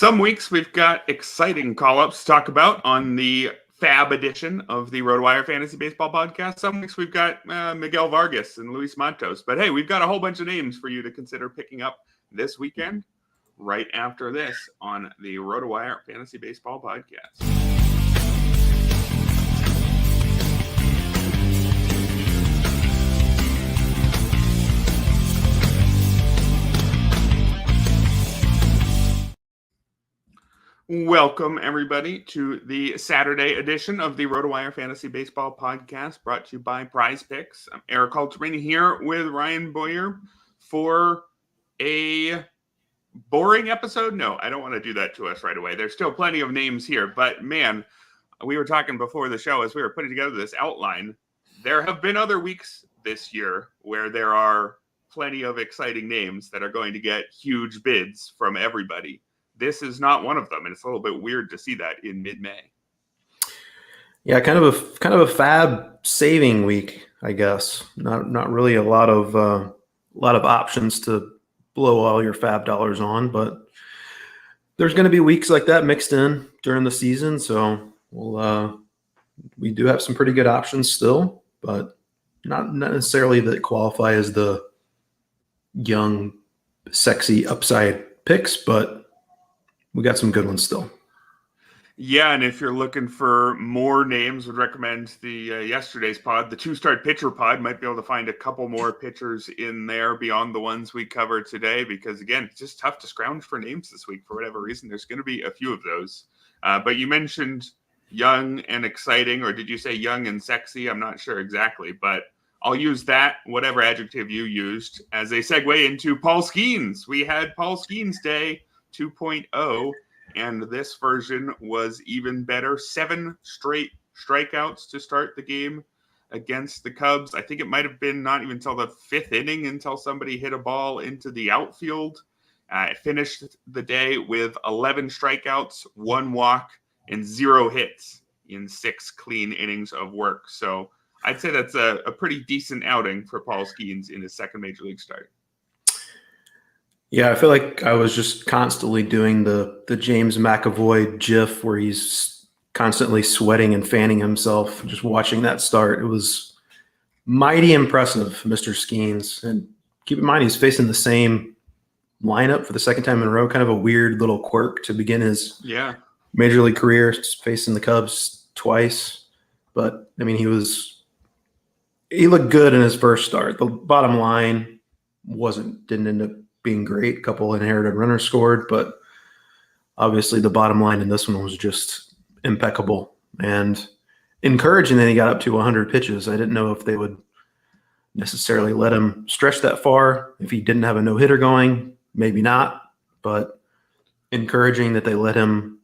Some weeks we've got exciting call-ups to talk about on the FAAB edition of the RotoWire Fantasy Baseball Podcast. Some weeks we've got Miguel Vargas and Luis Matos. But hey, we've got a whole bunch of names for you to consider picking up this weekend right after this on the RotoWire Fantasy Baseball Podcast. Welcome, everybody, to the Saturday edition of the RotoWire Fantasy Baseball Podcast, brought to you by Prize Picks. I'm Erik Halterman here with Ryan Boyer for a boring episode. No, I don't want to do that to us right away. There's still plenty of names here, but man, we were talking before the show as we were putting together this outline. There have been other weeks this year where there are plenty of exciting names that are going to get huge bids from everybody. This is not one of them, and it's a little bit weird to see that in mid-May. Yeah, kind of a FAAB saving week, I guess. Not really a lot of options to blow all your FAAB dollars on, but there's going to be weeks like that mixed in during the season. So we do have some pretty good options still, but not necessarily that qualify as the young, sexy upside picks, but we got some good ones still. Yeah, and if you're looking for more names, would recommend the yesterday's pod. The two-start pitcher pod might be able to find a couple more pitchers in there beyond the ones we covered today, because, again, it's just tough to scrounge for names this week for whatever reason. There's going to be a few of those. But you mentioned young and exciting, or did you say young and sexy? I'm not sure exactly, but I'll use that, whatever adjective you used, as a segue into Paul Skeens. We had Paul Skeens Day 2.0, and this version was even better. 7 straight strikeouts to start the game against the Cubs. I think it might have been not even until the 5th inning until somebody hit a ball into the outfield. Finished the day with 11 strikeouts, 1 walk, and 0 hits in 6 clean innings of work. So I'd say that's a pretty decent outing for Paul Skeens in his second Major League start. Yeah, I feel like I was just constantly doing the James McAvoy gif where he's constantly sweating and fanning himself, just watching that start. It was mighty impressive, Mr. Skeens. And keep in mind, he's facing the same lineup for the second time in a row, kind of a weird little quirk to begin his Major League career, facing the Cubs twice. But, I mean, he looked good in his first start. The bottom line didn't end up being great. A couple inherited runners scored, but obviously the bottom line in this one was just impeccable and encouraging that he got up to 100 pitches. I didn't know if they would necessarily let him stretch that far. If he didn't have a no-hitter going, maybe not, but encouraging that they let him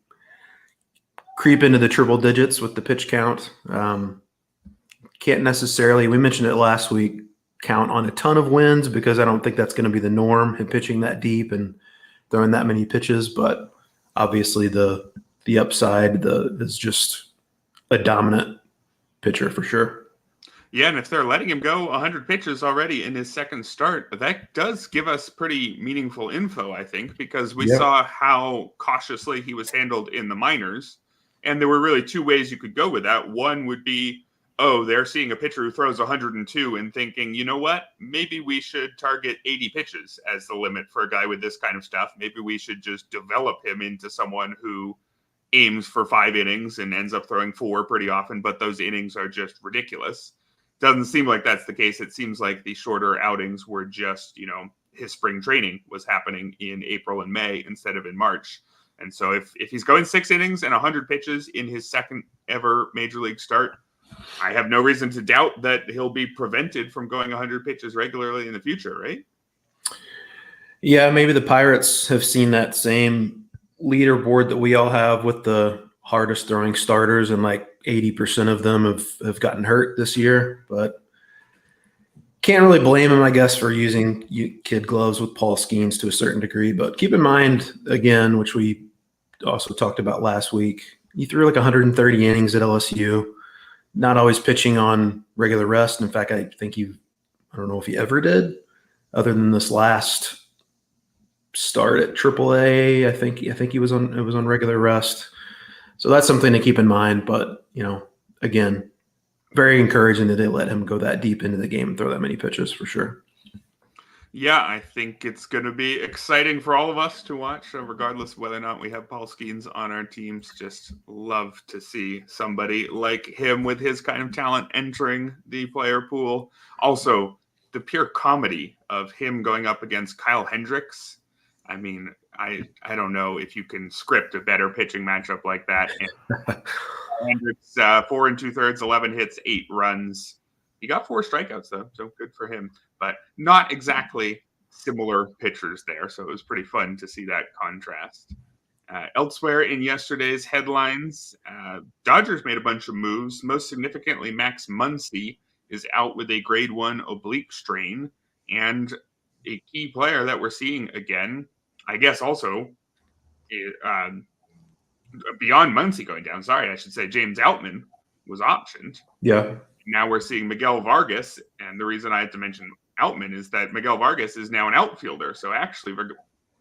creep into the triple digits with the pitch count. Can't necessarily, we mentioned it last week, count on a ton of wins because I don't think that's going to be the norm in pitching that deep and throwing that many pitches. But obviously the upside is just a dominant pitcher for sure. Yeah, and if they're letting him go 100 pitches already in his second start, that does give us pretty meaningful info, I think, because we saw how cautiously he was handled in the minors. And there were really 2 ways you could go with that. One would be, they're seeing a pitcher who throws 102 and thinking, you know what, maybe we should target 80 pitches as the limit for a guy with this kind of stuff. Maybe we should just develop him into someone who aims for 5 innings and ends up throwing 4 pretty often, but those innings are just ridiculous. Doesn't seem like that's the case. It seems like the shorter outings were just, his spring training was happening in April and May instead of in March. And so if he's going 6 innings and 100 pitches in his second ever Major League start, I have no reason to doubt that he'll be prevented from going 100 pitches regularly in the future, right? Yeah, maybe the Pirates have seen that same leaderboard that we all have with the hardest throwing starters, and like 80% of them have gotten hurt this year. But can't really blame him, I guess, for using kid gloves with Paul Skeens to a certain degree. But keep in mind, again, which we also talked about last week, he threw like 130 innings at LSU. Not always pitching on regular rest. In fact, I think I don't know if he ever did, other than this last start at AAA. I think he was on regular rest. So that's something to keep in mind. But, again, very encouraging that they let him go that deep into the game and throw that many pitches for sure. Yeah, I think it's going to be exciting for all of us to watch, regardless of whether or not we have Paul Skeens on our teams. Just love to see somebody like him with his kind of talent entering the player pool. Also, the pure comedy of him going up against Kyle Hendricks. I mean, I don't know if you can script a better pitching matchup like that. And Hendricks, 4 2/3, 11 hits, 8 runs. He got 4 strikeouts, though, so good for him. But not exactly similar pitchers there, so it was pretty fun to see that contrast. Elsewhere in yesterday's headlines, Dodgers made a bunch of moves. Most significantly, Max Muncy is out with a grade 1 oblique strain, and a key player that we're seeing again, I guess also beyond Muncy going down, I should say James Outman was optioned. Yeah. Now we're seeing Miguel Vargas, and the reason I had to mention Outman is that Miguel Vargas is now an outfielder. So actually,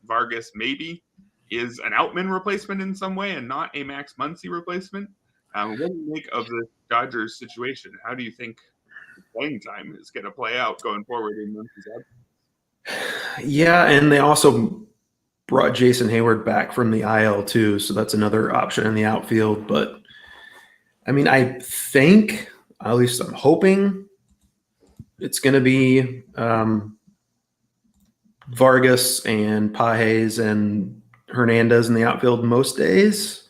Vargas maybe is an Outman replacement in some way and not a Max Muncy replacement. What do you make of the Dodgers situation? How do you think playing time is going to play out going forward in Muncy's absence? Yeah, and they also brought Jason Hayward back from the IL too, so that's another option in the outfield. But I mean, I think, at least I'm hoping, it's going to be Vargas and Pajes and Hernandez in the outfield most days.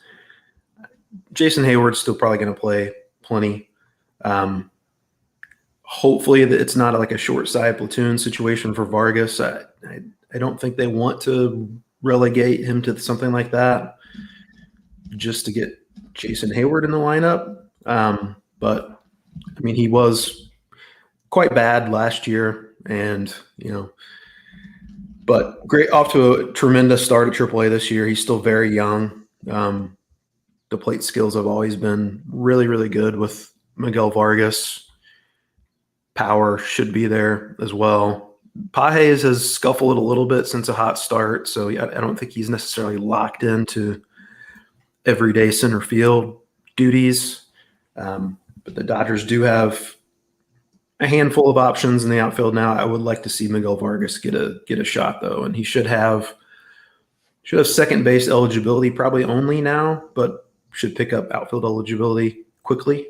Jason Hayward's still probably going to play plenty. Hopefully that it's not like a short side platoon situation for Vargas. I don't think they want to relegate him to something like that just to get Jason Hayward in the lineup. But I mean, he was quite bad last year, and but great, off to a tremendous start at AAA this year. He's still very young. The plate skills have always been really, really good with Miguel Vargas. Power should be there as well. Pajes has scuffled a little bit since a hot start, so I don't think he's necessarily locked into everyday center field duties. But the Dodgers do have a handful of options in the outfield now. I would like to see Miguel Vargas get a shot though, and he should have second base eligibility probably only now, but should pick up outfield eligibility quickly.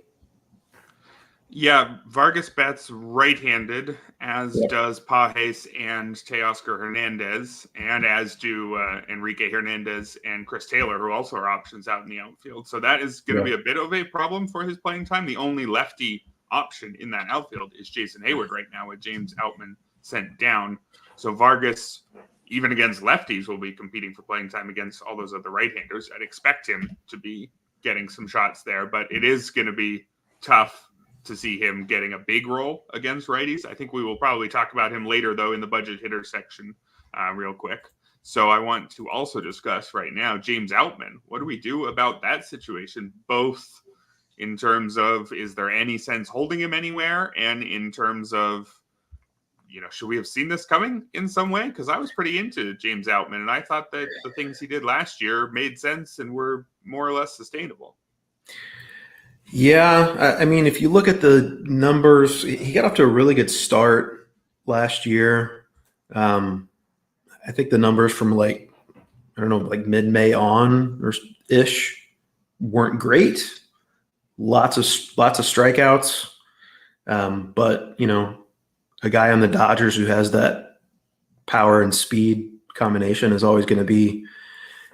Yeah, Vargas bats right-handed, as does Pajes and Teoscar Hernandez, and as do Enrique Hernandez and Chris Taylor, who also are options out in the outfield. So that is going to be a bit of a problem for his playing time. The only lefty option in that outfield is Jason Hayward right now, with James Outman sent down. So Vargas, even against lefties, will be competing for playing time against all those other right-handers. I'd expect him to be getting some shots there, but it is going to be tough to see him getting a big role against righties. I think we will probably talk about him later, though, in the budget hitter section real quick. So I want to also discuss right now James Outman. What do we do about that situation, both in terms of, is there any sense holding him anywhere, and in terms of, should we have seen this coming in some way? Because I was pretty into James Outman, and I thought that the things he did last year made sense and were more or less sustainable. Yeah, I mean, if you look at the numbers, he got off to a really good start last year. I think the numbers from mid-May on or ish weren't great. Lots of strikeouts, but a guy on the Dodgers who has that power and speed combination is always going to be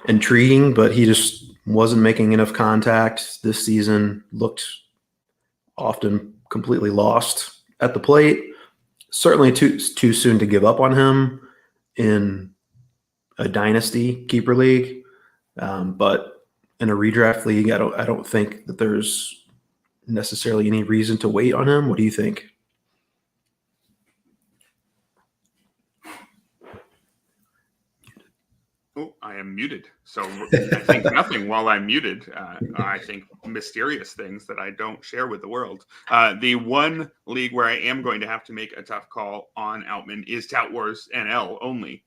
intriguing. But he just wasn't making enough contact this season, looked often completely lost at the plate. Certainly too soon to give up on him in a dynasty keeper league. But in a redraft league, I don't think that there's necessarily any reason to wait on him. What do you think? Oh, I am muted. So I think nothing while I'm muted. I think mysterious things that I don't share with the world. The one league where I am going to have to make a tough call on Outman is Tout Wars NL only,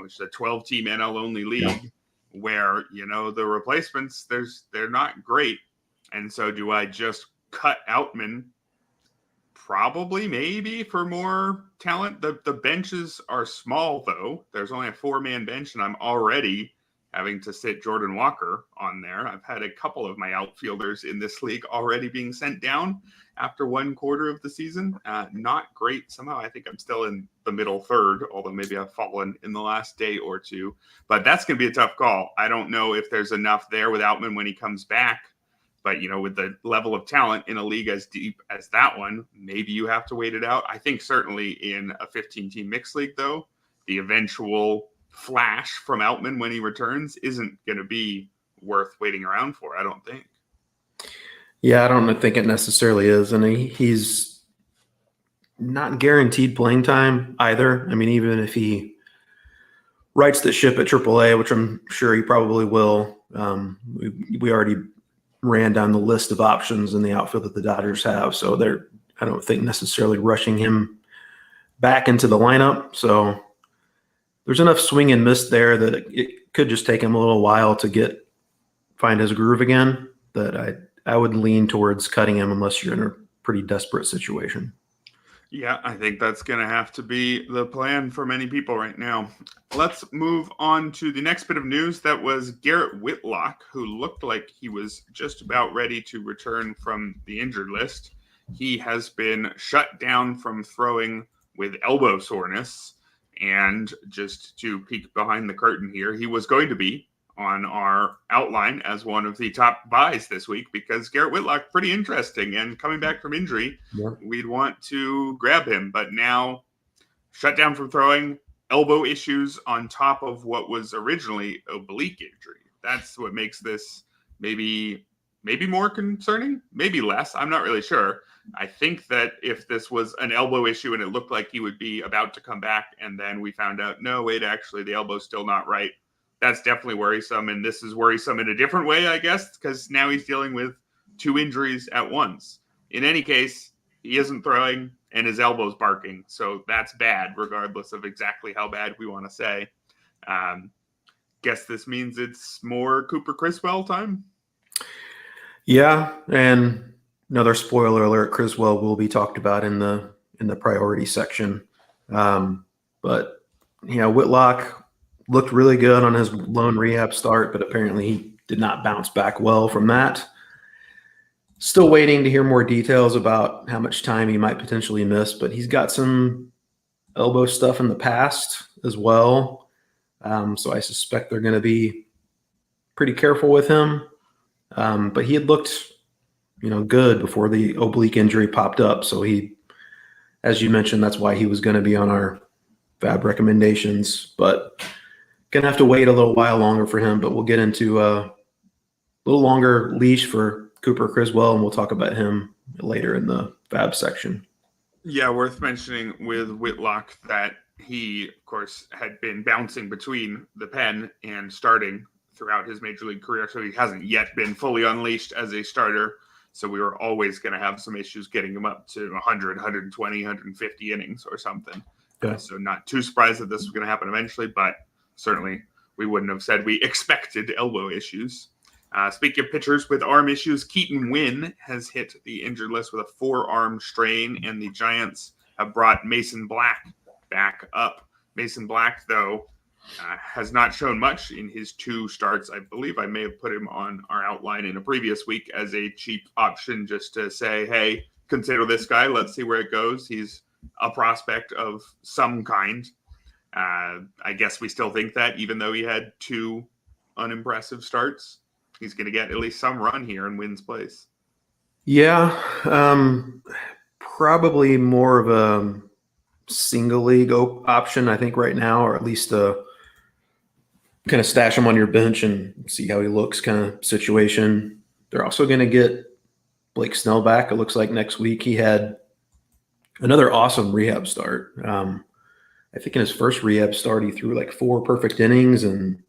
which is a 12-team NL only league, where the replacements they're not great, and so do I just cut Outman? Probably, maybe, for more talent. The benches are small, though. There's only a 4-man bench, and I'm already having to sit Jordan Walker on there. I've had a couple of my outfielders in this league already being sent down after 1/4 of the season. Not great. Somehow I think I'm still in the middle third, although maybe I've fallen in the last day or two. But that's going to be a tough call. I don't know if there's enough there with Outman when he comes back. But, with the level of talent in a league as deep as that one, maybe you have to wait it out. I think certainly in a 15-team mixed league, though, the eventual flash from Outman when he returns isn't going to be worth waiting around for, I don't think. Yeah, I don't think it necessarily is. And he's not guaranteed playing time either. I mean, even if he rights the ship at AAA, which I'm sure he probably will, we already ran down the list of options in the outfield that the Dodgers have. So I don't think necessarily rushing him back into the lineup. So there's enough swing and miss there that it could just take him a little while to find his groove again, that I would lean towards cutting him unless you're in a pretty desperate situation. Yeah, I think that's going to have to be the plan for many people right now. Let's move on to the next bit of news. That was Garrett Whitlock, who looked like he was just about ready to return from the injured list. He has been shut down from throwing with elbow soreness. And just to peek behind the curtain here, he was going to be on our outline as one of the top buys this week because Garrett Whitlock, pretty interesting, and coming back from injury, we'd want to grab him. But now shut down from throwing, elbow issues on top of what was originally oblique injury. That's what makes this maybe more concerning, maybe less. I'm not really sure. I think that if this was an elbow issue and it looked like he would be about to come back and then we found out, no, wait, actually the elbow's still not right, that's definitely worrisome. And this is worrisome in a different way, I guess, because now he's dealing with 2 injuries at once. In any case, he isn't throwing and his elbow's barking. So that's bad, regardless of exactly how bad we want to say. Guess this means it's more Cooper Criswell time. Yeah. And another spoiler alert, Criswell will be talked about in the priority section. But Whitlock looked really good on his lone rehab start, but apparently he did not bounce back well from that. Still waiting to hear more details about how much time he might potentially miss, but he's got some elbow stuff in the past as well. So I suspect they're going to be pretty careful with him. But he had looked, good before the oblique injury popped up. So he, as you mentioned, that's why he was going to be on our FAAB recommendations, but going to have to wait a little while longer for him, but we'll get into a little longer leash for Cooper Criswell, and we'll talk about him later in the FAAB section. Yeah, worth mentioning with Whitlock that he, of course, had been bouncing between the pen and starting throughout his major league career, so he hasn't yet been fully unleashed as a starter. So we were always going to have some issues getting him up to 100, 120, 150 innings or something. Yeah. So not too surprised that this was going to happen eventually, but certainly we wouldn't have said we expected elbow issues. Speaking of pitchers with arm issues, Keaton Wynn has hit the injured list with a forearm strain, and the Giants have brought Mason Black back up. Mason Black, though, has not shown much in his 2 starts. I believe I may have put him on our outline in a previous week as a cheap option just to say, hey, consider this guy. Let's see where it goes. He's a prospect of some kind. I guess we still think that even though he had 2 unimpressive starts, he's going to get at least some run here in Wynn's place. Yeah, probably more of a single league option, I think, right now, or at least kind of stash him on your bench and see how he looks kind of situation. They're also going to get Blake Snell back, it looks like, next week. He had another awesome rehab start. I think in his first rehab start, he threw like 4 perfect innings, and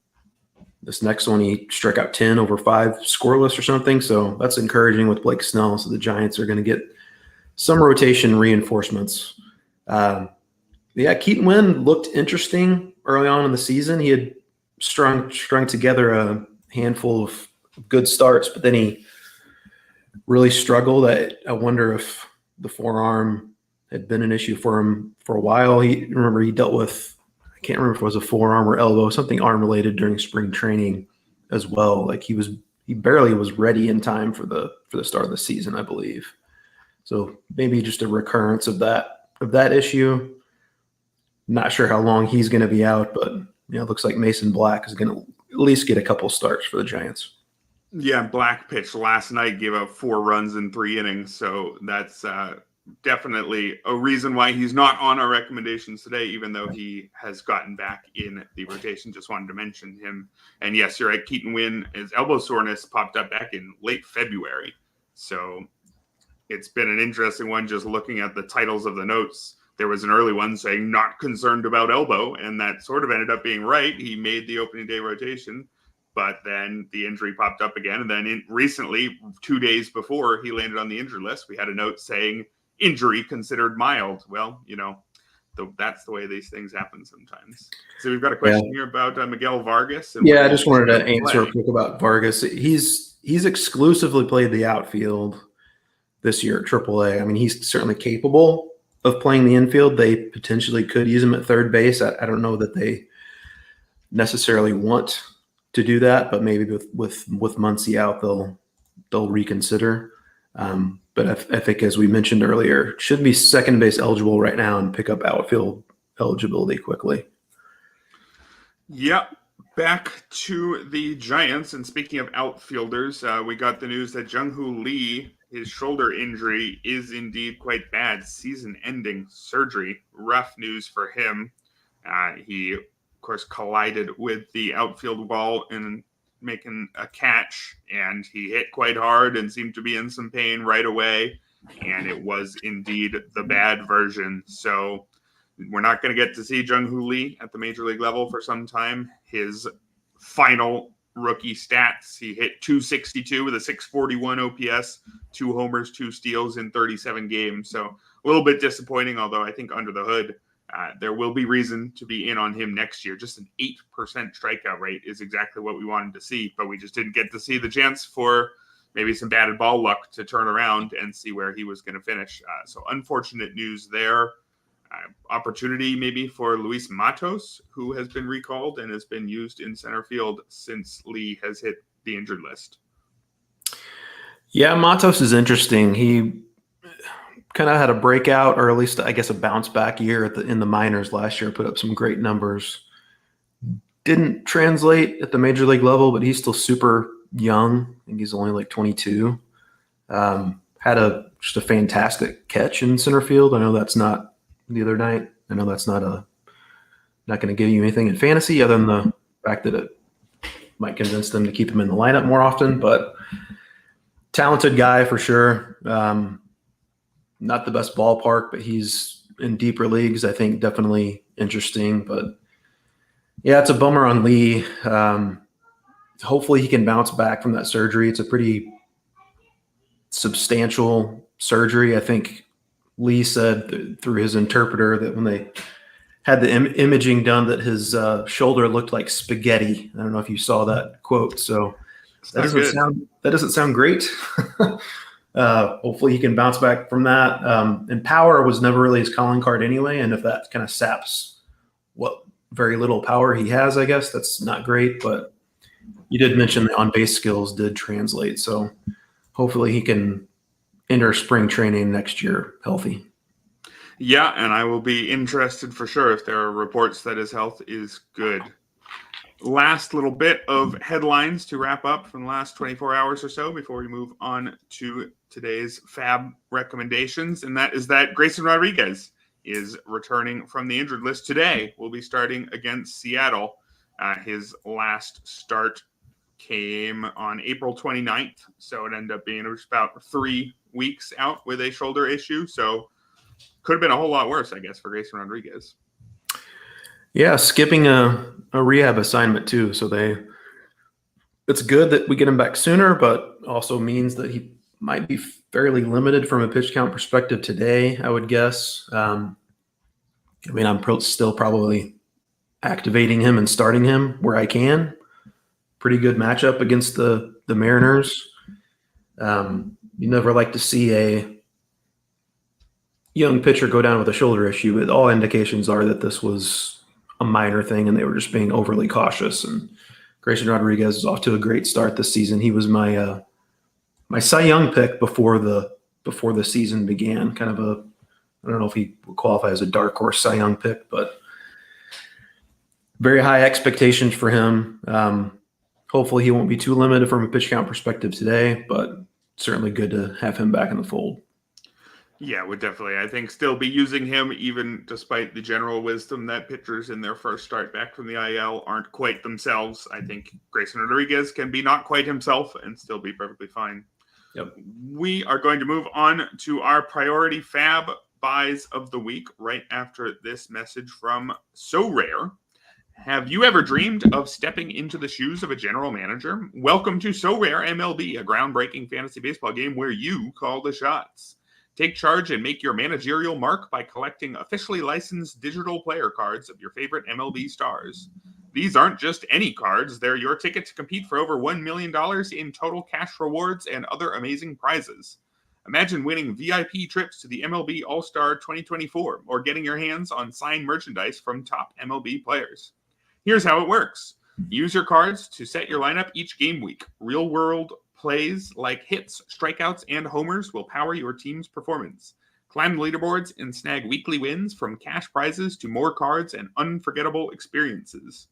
this next one, he struck out 10 over 5 scoreless or something. So that's encouraging with Blake Snell. So the Giants are going to get some rotation reinforcements. Yeah, Keaton Wynn looked interesting early on in the season. He had strung together a handful of good starts, but then he really struggled. I wonder if the forearm had been an issue for him for a while. He dealt with, I can't remember if it was a forearm or elbow, something arm related during spring training as well. Like he barely was ready in time for the start of the season, I believe. So maybe just a recurrence of that issue. Not sure how long he's going to be out, but it looks like Mason Black is going to at least get a couple starts for the Giants. Yeah, Black pitched last night, gave up 4 runs in 3 innings. So that's definitely a reason why he's not on our recommendations today, even though he has gotten back in the rotation. Just wanted to mention him. And yes, you're right. Keaton Wynn, his elbow soreness popped up back in late February. So it's been an interesting one just looking at the titles of the notes. There was an early one saying not concerned about elbow, and that sort of ended up being right. He made the opening day rotation, but then the injury popped up again. And then recently, 2 days before he landed on the injured list, we had a note saying injury considered mild. Well, that's the way these things happen sometimes. So we've got a question here about Miguel Vargas. I just wanted to answer quick about Vargas. He's exclusively played the outfield this year at AAA. I mean, he's certainly capable of playing the infield. They potentially could use him at third base. I don't know that they necessarily want to do that, but maybe with Muncy out, they'll reconsider. But I think, as we mentioned earlier, should be second base eligible right now and pick up outfield eligibility quickly. Yep. Back to the Giants. And speaking of outfielders, we got the news that Jung-Hoo Lee, his shoulder injury is indeed quite bad. Season-ending surgery. Rough news for him. He, of course, collided with the outfield wall and making a catch, and he hit quite hard and seemed to be in some pain right away. And it was indeed the bad version. So we're not going to get to see Jung-Hoo Lee at the major league level for some time. His final rookie stats, he hit .262 with a .641 OPS, 2 homers, 2 steals in 37 games. So a little bit disappointing, although I think under the hood, there will be reason to be in on him next year. Just an 8% strikeout rate is exactly what we wanted to see, but we just didn't get to see the chance for maybe some batted ball luck to turn around and see where he was going to finish. So unfortunate news there. Opportunity maybe for Luis Matos, who has been recalled and has been used in center field since Lee has hit the injured list. Yeah, Matos is interesting. He kind of had a breakout, or at least I guess a bounce back year in the minors last year, put up some great numbers. Didn't translate at the major league level, but he's still super young. I think he's only like 22. Had just a fantastic catch in center field. I know that's not the other night. I know that's not going to give you anything in fantasy other than the fact that it might convince them to keep him in the lineup more often, but talented guy for sure. Not the best ballpark, but he's in deeper leagues. I think definitely interesting, but yeah, it's a bummer on Lee. Hopefully he can bounce back from that surgery. It's a pretty substantial surgery. I think Lee said through his interpreter that when they had the imaging done that his shoulder looked like spaghetti. I don't know if you saw that quote. So that doesn't sound great. Hopefully he can bounce back from that. And power was never really his calling card anyway. And if that kind of saps what very little power he has, I guess that's not great. But you did mention the on-base skills did translate. So hopefully he can enter spring training next year healthy. Yeah, and I will be interested for sure if there are reports that his health is good. Last little bit of headlines to wrap up from the last 24 hours or so before we move on to today's FAAB recommendations, and that is that Grayson Rodriguez is returning from the injured list today. We'll be starting against Seattle. His last start came on April 29th, so it ended up being about 3 weeks out with a shoulder issue, so could have been a whole lot worse, I guess, for Grayson Rodriguez. Yeah, skipping a rehab assignment too. So it's good that we get him back sooner, but also means that he might be fairly limited from a pitch count perspective today, I would guess. I'm still probably activating him and starting him where I can. Pretty good matchup against the Mariners. You never like to see a young pitcher go down with a shoulder issue, but all indications are that this was a minor thing and they were just being overly cautious. And Grayson Rodriguez is off to a great start this season. He was my my Cy Young pick before the season began. Kind of a, I don't know if he would qualify as a dark horse Cy Young pick, but very high expectations for him. Hopefully he won't be too limited from a pitch count perspective today, but certainly good to have him back in the fold. Yeah, would definitely, I think, still be using him, even despite the general wisdom that pitchers in their first start back from the IL aren't quite themselves. I think Grayson Rodriguez can be not quite himself and still be perfectly fine. Yep. We are going to move on to our priority FAAB buys of the week right after this message from So Rare. Have you ever dreamed of stepping into the shoes of a general manager? Welcome to So Rare MLB, a groundbreaking fantasy baseball game where you call the shots. Take charge and make your managerial mark by collecting officially licensed digital player cards of your favorite MLB stars. These aren't just any cards, they're your ticket to compete for over $1 million in total cash rewards and other amazing prizes. Imagine winning VIP trips to the MLB All-Star 2024 or getting your hands on signed merchandise from top MLB players. Here's how it works. Use your cards to set your lineup each game week. Real-world plays like hits, strikeouts, and homers will power your team's performance. Climb the leaderboards and snag weekly wins, from cash prizes to more cards and unforgettable experiences.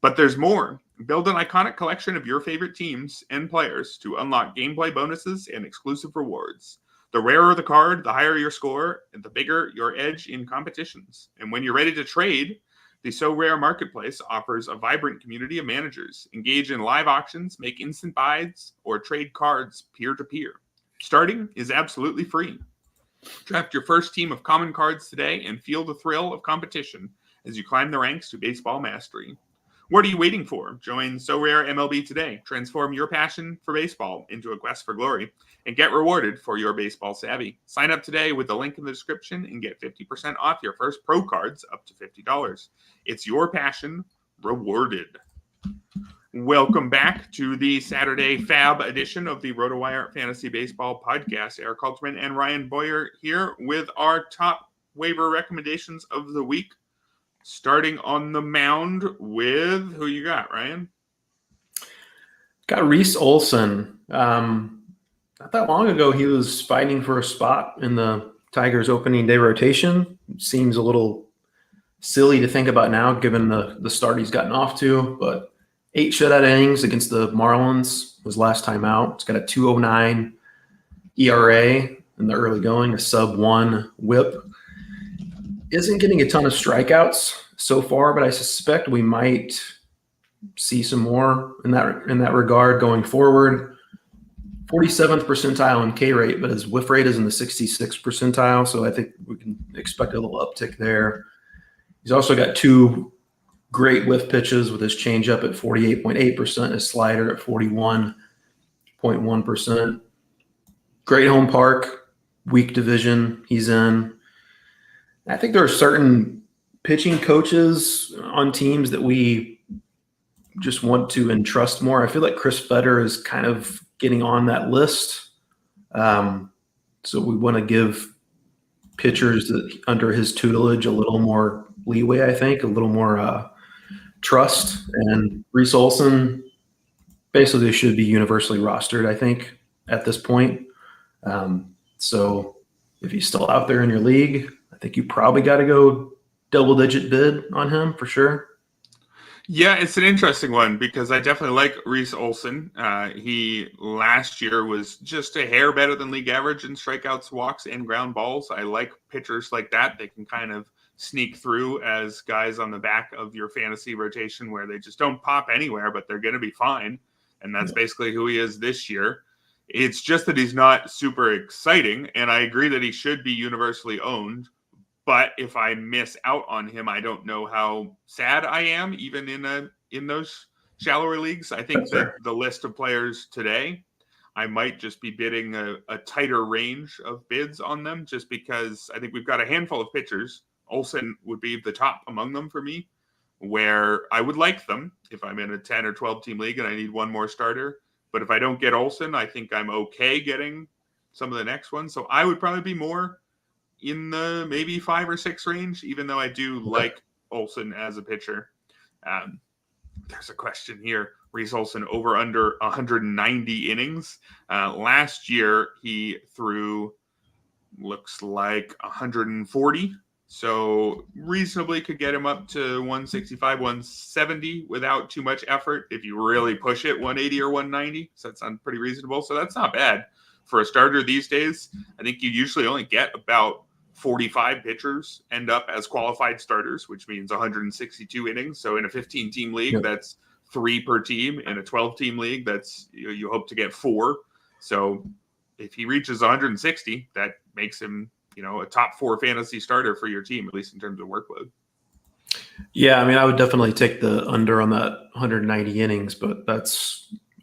But there's more. Build an iconic collection of your favorite teams and players to unlock gameplay bonuses and exclusive rewards. The rarer the card, the higher your score, and the bigger your edge in competitions. And when you're ready to trade, the So Rare Marketplace offers a vibrant community of managers. Engage in live auctions, make instant buys, or trade cards peer-to-peer. Starting is absolutely free. Draft your first team of common cards today and feel the thrill of competition as you climb the ranks to baseball mastery. What are you waiting for? Join So Rare MLB today. Transform your passion for baseball into a quest for glory and get rewarded for your baseball savvy. Sign up today with the link in the description and get 50% off your first pro cards up to $50. It's your passion rewarded. Welcome back to the Saturday FAAB edition of the RotoWire Fantasy Baseball Podcast. Erik Halterman and Ryan Boyer here with our top waiver recommendations of the week. Starting on the mound with, who you got, Ryan? Got Reese Olson. Not that long ago, he was fighting for a spot in the Tigers opening day rotation. Seems a little silly to think about now, given the start he's gotten off to, but 8 shutout innings against the Marlins was last time out. It's got a 2.09 ERA in the early going, a sub-1 whip. Isn't getting a ton of strikeouts so far, but I suspect we might see some more in that regard going forward. 47th percentile in K rate, but his whiff rate is in the 66th percentile, so I think we can expect a little uptick there. He's also got 2 great whiff pitches with his changeup at 48.8%, his slider at 41.1%. Great home park, weak division he's in. I think there are certain pitching coaches on teams that we just want to entrust more. I feel like Chris Fetter is kind of getting on that list. So we want to give pitchers that under his tutelage a little more leeway, I think, a little more trust. And Reese Olson basically should be universally rostered, I think, at this point. So if he's still out there in your league, I think you probably got to go double-digit bid on him for sure. Yeah, it's an interesting one because I definitely like Reese Olson. He last year was just a hair better than league average in strikeouts, walks, and ground balls. I like pitchers like that. They can kind of sneak through as guys on the back of your fantasy rotation where they just don't pop anywhere, but they're going to be fine. And that's basically who he is this year. It's just that he's not super exciting, and I agree that he should be universally owned. But if I miss out on him, I don't know how sad I am, even in those shallower leagues. I think that the list of players today, I might just be bidding a tighter range of bids on them, just because I think we've got a handful of pitchers. Olsen would be the top among them for me, where I would like them if I'm in a 10 or 12 team league and I need one more starter. But if I don't get Olson, I think I'm okay getting some of the next ones. So I would probably be more in the maybe 5 or 6 range, even though I do like Olson as a pitcher. There's a question here. Reese Olson over under 190 innings. Last year, he threw, looks like 140. So reasonably could get him up to 165, 170 without too much effort. If you really push it, 180 or 190. So that sounds pretty reasonable. So that's not bad for a starter these days. I think you usually only get about 45 pitchers end up as qualified starters, which means 162 innings. So in a 15-team league, that's 3 per team. In a 12-team league, that's you hope to get 4. So if he reaches 160, that makes him, a top 4 fantasy starter for your team, at least in terms of workload. Yeah, I mean, I would definitely take the under on that 190 innings, but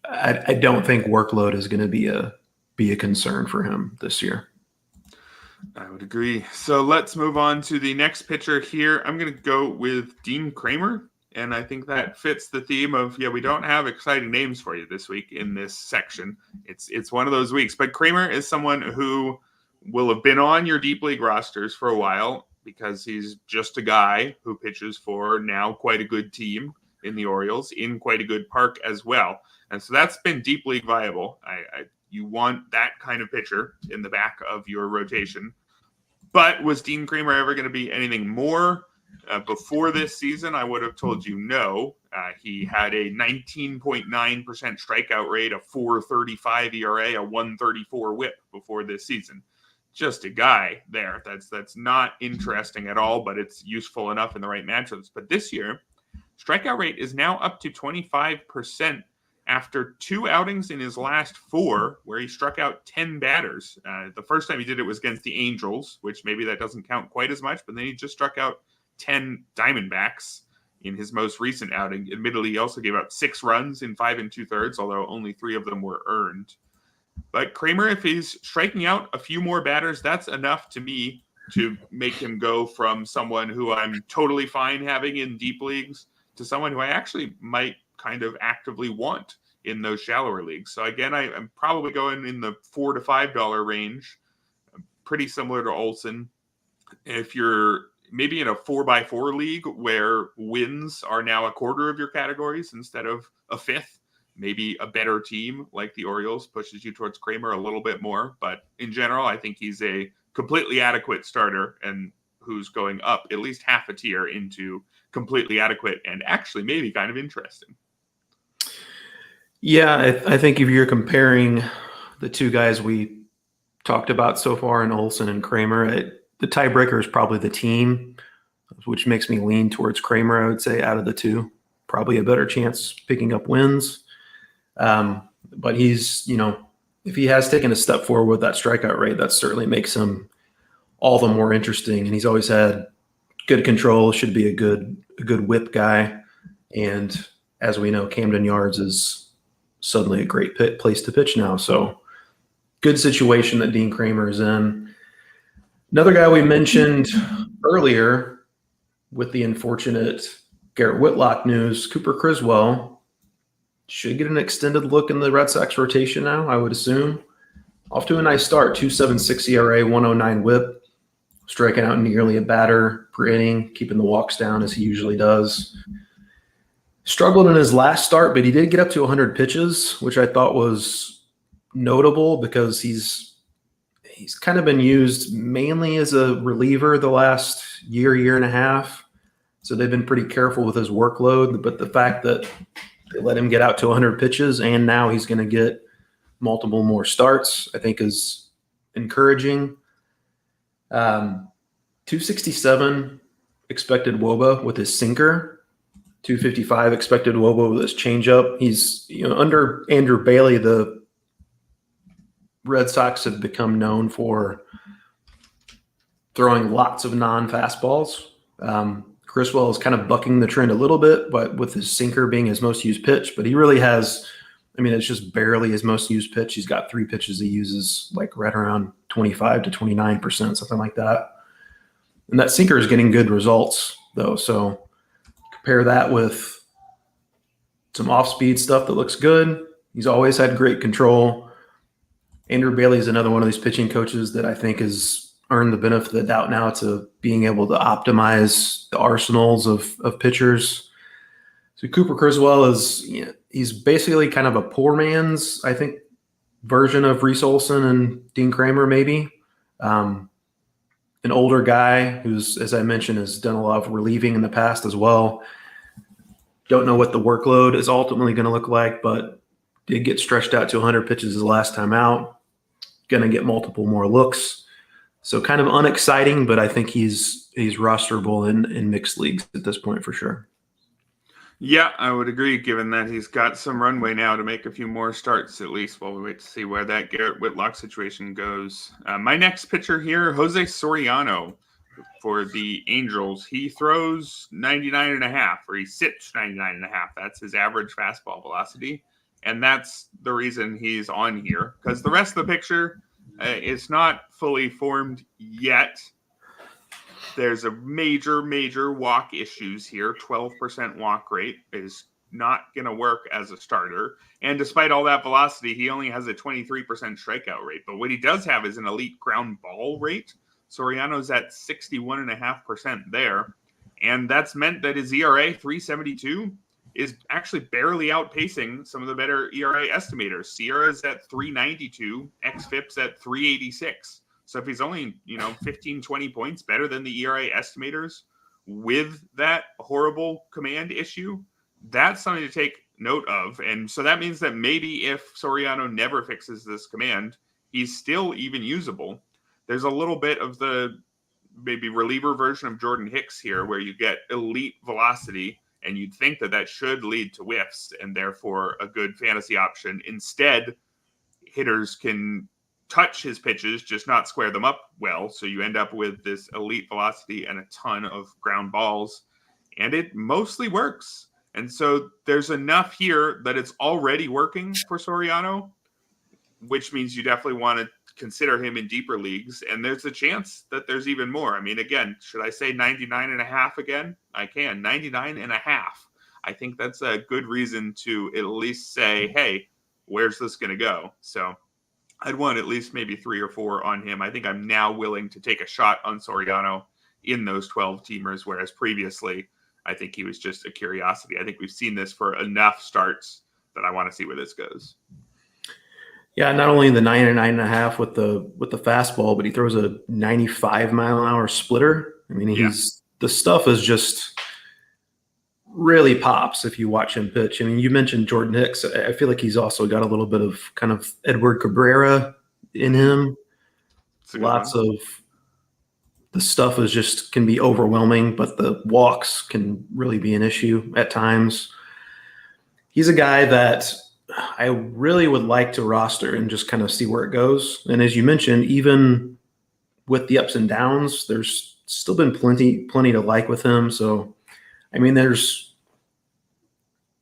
I don't think workload is going to be a concern for him this year. I would agree. So let's move on to the next pitcher here. I'm going to go with Dean Kremer, and I think that fits the theme of, we don't have exciting names for you this week in this section. It's one of those weeks. But Kremer is someone who will have been on your deep league rosters for a while because he's just a guy who pitches for now quite a good team in the Orioles, in quite a good park as well. And so that's been deep league viable. You want that kind of pitcher in the back of your rotation. But was Dean Kremer ever going to be anything more? Before this season, I would have told you no. He had a 19.9% strikeout rate, a 4.35 ERA, a 1.34 WHIP before this season. Just a guy there. That's not interesting at all, but it's useful enough in the right matchups. But this year, strikeout rate is now up to 25%. After 2 outings in his last 4, where he struck out 10 batters. The first time he did it was against the Angels, which maybe that doesn't count quite as much, but then he just struck out 10 Diamondbacks in his most recent outing. Admittedly, he also gave up 6 runs in 5 2/3, although only 3 of them were earned. But Kremer, if he's striking out a few more batters, that's enough to me to make him go from someone who I'm totally fine having in deep leagues to someone who I actually might kind of actively want in those shallower leagues. So again, I'm probably going in the $4 to $5 range, pretty similar to Olson. If you're maybe in a 4x4 league where wins are now a quarter of your categories instead of a fifth, maybe a better team like the Orioles pushes you towards Kremer a little bit more. But in general, I think he's a completely adequate starter and who's going up at least half a tier into completely adequate and actually maybe kind of interesting. Yeah, I think if you're comparing the 2 guys we talked about so far in Olson and Kremer, the tiebreaker is probably the team, which makes me lean towards Kremer, I would say, out of the 2. Probably a better chance picking up wins. But he's, if he has taken a step forward with that strikeout rate, that certainly makes him all the more interesting. And he's always had good control, should be a good whip guy. And as we know, Camden Yards is suddenly a great place to pitch now. So good situation that Dean Kremer is in. Another guy we mentioned earlier with the unfortunate Garrett Whitlock news, Cooper Criswell should get an extended look in the Red Sox rotation now, I would assume. Off to a nice start, 2.76 ERA, 109 WHIP, striking out nearly a batter per inning, keeping the walks down as he usually does. Struggled in his last start, but he did get up to 100 pitches, which I thought was notable because he's kind of been used mainly as a reliever the last year and a half. So they've been pretty careful with his workload. But the fact that they let him get out to 100 pitches and now he's going to get multiple more starts, I think is encouraging. 267 expected WOBA with his sinker. 255 expected WOBA with his changeup. He's, under Andrew Bailey, the Red Sox have become known for throwing lots of non-fastballs. Criswell is kind of bucking the trend a little bit, but with his sinker being his most used pitch. But he really has, it's just barely his most used pitch. He's got 3 pitches he uses like right around 25 to 29%, something like that. And that sinker is getting good results, though. So Pair that with some off-speed stuff that looks good. He's always had great control. Andrew Bailey is another one of these pitching coaches that I think has earned the benefit of the doubt now to being able to optimize the arsenals of pitchers. So Cooper Criswell he's basically kind of a poor man's, I think, version of Reese Olson and Dean Kremer, maybe. An older guy who's, as I mentioned, has done a lot of relieving in the past as well. Don't know what the workload is ultimately going to look like, but did get stretched out to 100 pitches his last time out. Going to get multiple more looks. So kind of unexciting, but I think he's rosterable in mixed leagues at this point for sure. Yeah, I would agree, given that he's got some runway now to make a few more starts, at least, while we wait to see where that Garrett Whitlock situation goes. My next pitcher here, Jose Soriano for the Angels. He throws 99.5, or he sits 99.5. That's his average fastball velocity. And that's the reason he's on here, because the rest of the picture is not fully formed yet. There's a major walk issues here. 12% walk rate is not going to work as a starter. And despite all that velocity, he only has a 23% strikeout rate. But what he does have is an elite ground ball rate. Soriano's at 61.5% there. And that's meant that his ERA, 3.72, is actually barely outpacing some of the better ERA estimators. Sierra's at 3.92, xFIP's at 3.86. So if he's only, 15, 20 points better than the ERA estimators with that horrible command issue, that's something to take note of. And so that means that maybe if Soriano never fixes this command, he's still even usable. There's a little bit of the maybe reliever version of Jordan Hicks here, where you get elite velocity, and you'd think that should lead to whiffs and therefore a good fantasy option. Instead, hitters can touch his pitches, just not square them up well. So you end up with this elite velocity and a ton of ground balls, and it mostly works. And so there's enough here that it's already working for Soriano, which means you definitely want to consider him in deeper leagues. And there's a chance that there's even more. I mean, again, should I say 99.5 again? I can. 99.5. I think that's a good reason to at least say, hey, where's this going to go? So I'd want at least maybe 3 or 4 on him. I think I'm now willing to take a shot on Soriano in those 12 teamers, whereas previously I think he was just a curiosity. I think we've seen this for enough starts that I want to see where this goes. Yeah, not only the 9.5 with the fastball, but he throws a 95-mile-an-hour splitter. I mean, the stuff is just really pops if you watch him pitch. I mean, you mentioned Jordan Hicks. I feel like he's also got a little bit of kind of Edward Cabrera in him. Lots of the stuff is just can be overwhelming, but the walks can really be an issue at times. He's a guy that I really would like to roster and just kind of see where it goes. And as you mentioned, even with the ups and downs, there's still been plenty to like with him. So, I mean, I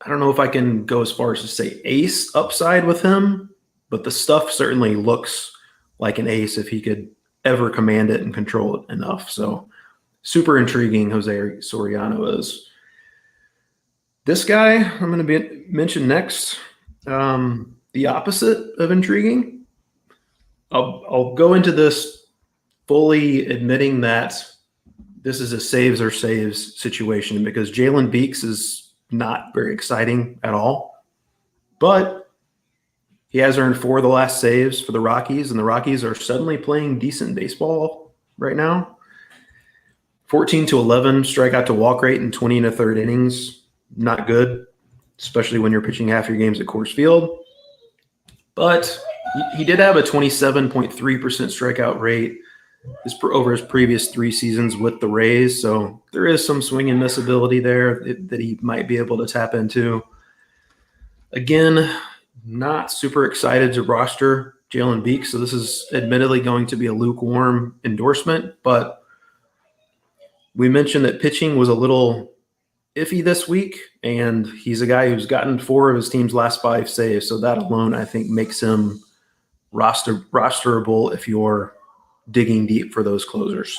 don't know if I can go as far as to say ace upside with him, but the stuff certainly looks like an ace if he could ever command it and control it enough. So super intriguing Jose Soriano is. This guy I'm going to mention next, the opposite of intriguing. I'll go into this fully admitting that this is a saves or saves situation because Jalen Beeks is not very exciting at all. But he has earned 4 of the last saves for the Rockies, and the Rockies are suddenly playing decent baseball right now. 14-11 strikeout to walk rate in 20 1/3 innings. Not good, especially when you're pitching half your games at Coors Field. But he did have a 27.3% strikeout rate over his previous 3 seasons with the Rays. So there is some swing and miss ability there that he might be able to tap into. Again, not super excited to roster Jalen Beeks. So this is admittedly going to be a lukewarm endorsement, but we mentioned that pitching was a little iffy this week, and he's a guy who's gotten 4 of his team's last 5 saves. So that alone, I think, makes him rosterable if you're digging deep for those closers.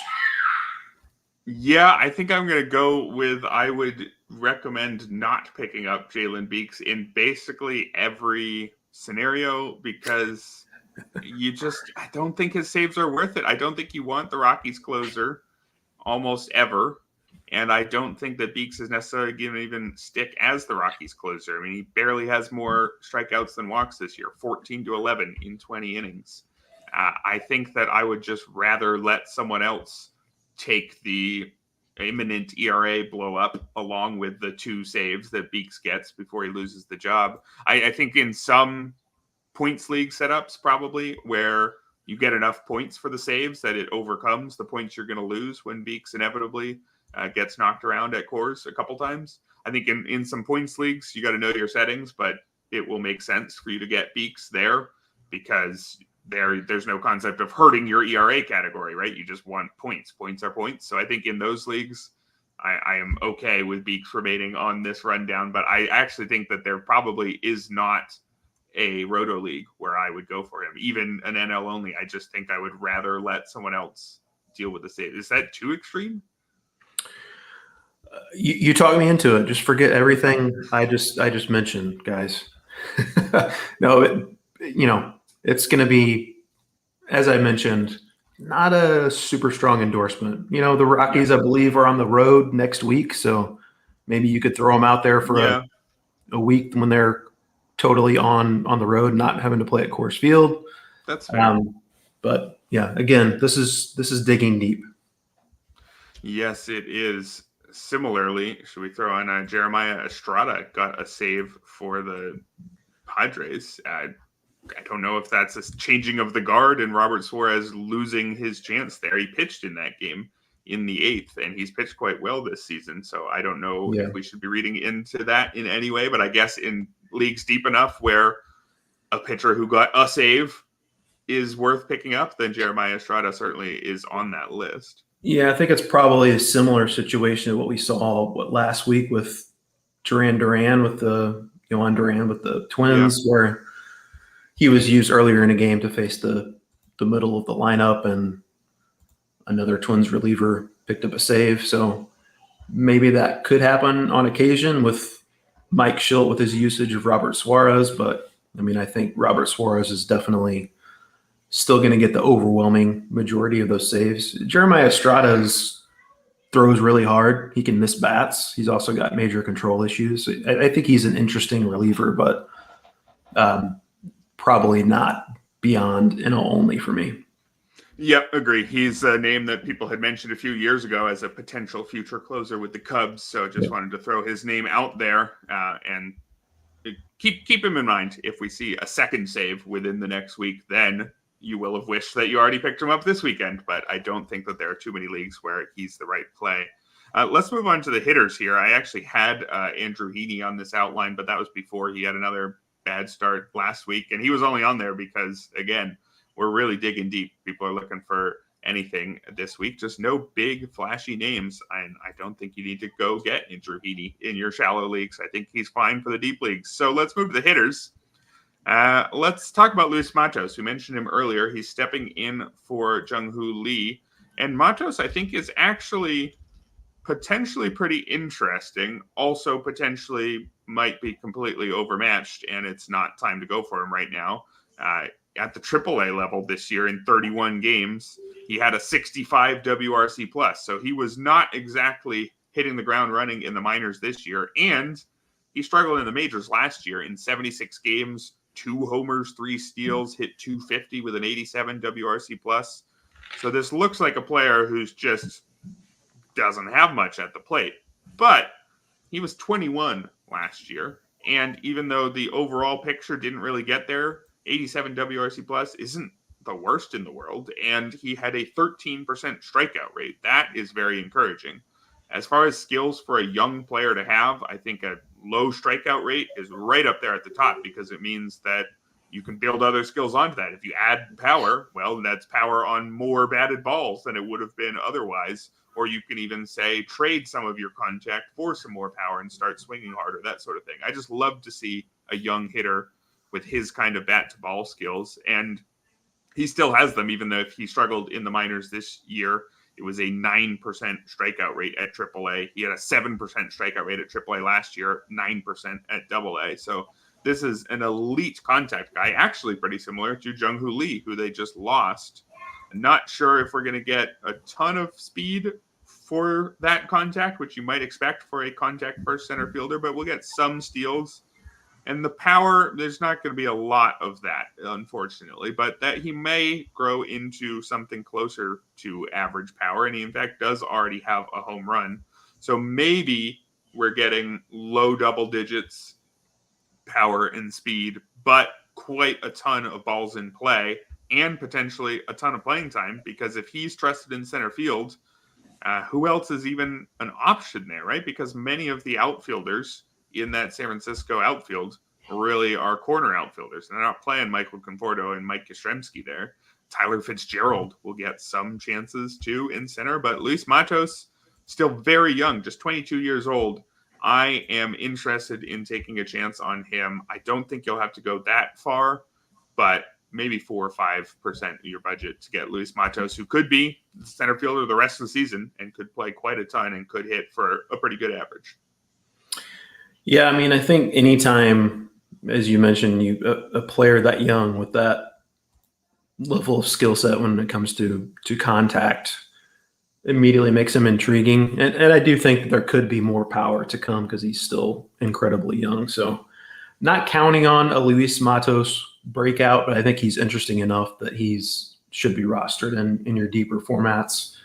Yeah, I think I'm going to go with I would recommend not picking up Jalen Beeks in basically every scenario because I don't think his saves are worth it. I don't think you want the Rockies closer almost ever. And I don't think that Beeks is necessarily going to even stick as the Rockies closer. I mean, he barely has more strikeouts than walks this year, 14 to 11 in 20 innings. I think that I would just rather let someone else take the imminent ERA blow up along with the 2 saves that Beeks gets before he loses the job. I think in some points league setups, probably where you get enough points for the saves that it overcomes the points you're going to lose when Beeks inevitably gets knocked around at cores a couple times. I think in some points leagues, you got to know your settings, but it will make sense for you to get Beeks there because there's no concept of hurting your ERA category, right? You just want points. Points are points. So I think in those leagues, I am okay with Beeks remaining on this rundown, but I actually think that there probably is not a Roto League where I would go for him. Even an NL only, I just think I would rather let someone else deal with the save. Is that too extreme? You talk me into it. Just forget everything I just mentioned, guys. No, it's going to be, as I mentioned, not a super strong endorsement. The Rockies, I believe, are on the road next week, so maybe you could throw them out there for a week when they're totally on the road, not having to play at Coors Field. That's fair. But yeah, again, this is digging deep. Yes, it is. Similarly, should we throw in Jeremiah Estrada got a save for the Padres? I don't know if that's a changing of the guard and Robert Suarez losing his chance there. He pitched in that game in the 8th, and he's pitched quite well this season. So I don't know if we should be reading into that in any way, but I guess in leagues deep enough where a pitcher who got a save is worth picking up, then Jeremiah Estrada certainly is on that list. Yeah, I think it's probably a similar situation to what we saw last week with Duran with the Duran with the Twins, where he was used earlier in a game to face the middle of the lineup, and another Twins reliever picked up a save. So maybe that could happen on occasion with Mike Schilt with his usage of Robert Suarez, but I mean, I think Robert Suarez is definitely still going to get the overwhelming majority of those saves. Jeremiah Estrada throws really hard. He can miss bats. He's also got major control issues. I think he's an interesting reliever, but probably not beyond NL only for me. Yep, agree. He's a name that people had mentioned a few years ago as a potential future closer with the Cubs. So just wanted to throw his name out there and keep him in mind. If we see a second save within the next week, then you will have wished that you already picked him up this weekend. But I don't think that there are too many leagues where he's the right play. Let's move on to the hitters here. I actually had Andrew Heaney on this outline, but that was before he had another bad start last week. And he was only on there because, again, we're really digging deep. People are looking for anything this week. Just no big flashy names. I don't think you need to go get Andrew Heaney in your shallow leagues. I think he's fine for the deep leagues. So let's move to the hitters. Let's talk about Luis Matos. We mentioned him earlier. He's stepping in for Jung-Hoo Lee. And Matos, I think, is actually potentially pretty interesting. Also, potentially might be completely overmatched, and it's not time to go for him right now. At the AAA level this year in 31 games, he had a 65 WRC plus. So he was not exactly hitting the ground running in the minors this year. And he struggled in the majors last year in 76 games, 2 homers, 3 steals, hit 250 with an 87 WRC plus. So this looks like a player who's just doesn't have much at the plate. But he was 21 last year. And even though the overall picture didn't really get there, 87 WRC plus isn't the worst in the world, and he had a 13% strikeout rate. That is very encouraging. As far as skills for a young player to have, I think a low strikeout rate is right up there at the top because it means that you can build other skills onto that. If you add power, well, that's power on more batted balls than it would have been otherwise. Or you can even say trade some of your contact for some more power and start swinging harder, that sort of thing. I just love to see a young hitter with his kind of bat to ball skills. And he still has them, even though he struggled in the minors this year. It was a 9% strikeout rate at AAA. He had a 7% strikeout rate at AAA last year, 9% at AA. So this is an elite contact guy, actually pretty similar to Jung-Hoo Lee, who they just lost. I'm not sure if we're going to get a ton of speed for that contact, which you might expect for a contact first center fielder, but we'll get some steals. And the power, there's not going to be a lot of that, unfortunately, but that he may grow into something closer to average power. And he, in fact, does already have a home run. So maybe we're getting low double digits power and speed, but quite a ton of balls in play and potentially a ton of playing time, because if he's trusted in center field, who else is even an option there, right? Because many of the outfielders in that San Francisco outfield really are corner outfielders. And they're not playing Michael Conforto and Mike Yastrzemski there. Tyler Fitzgerald will get some chances too in center, but Luis Matos, still very young, just 22 years old. I am interested in taking a chance on him. I don't think you'll have to go that far, but maybe 4 or 5% of your budget to get Luis Matos, who could be the center fielder the rest of the season and could play quite a ton and could hit for a pretty good average. Yeah, I mean, I think anytime, as you mentioned, a player that young with that level of skill set when it comes to contact immediately makes him intriguing. And I do think that there could be more power to come because he's still incredibly young. So not counting on a Luis Matos breakout, but I think he's interesting enough that should be rostered in your deeper formats.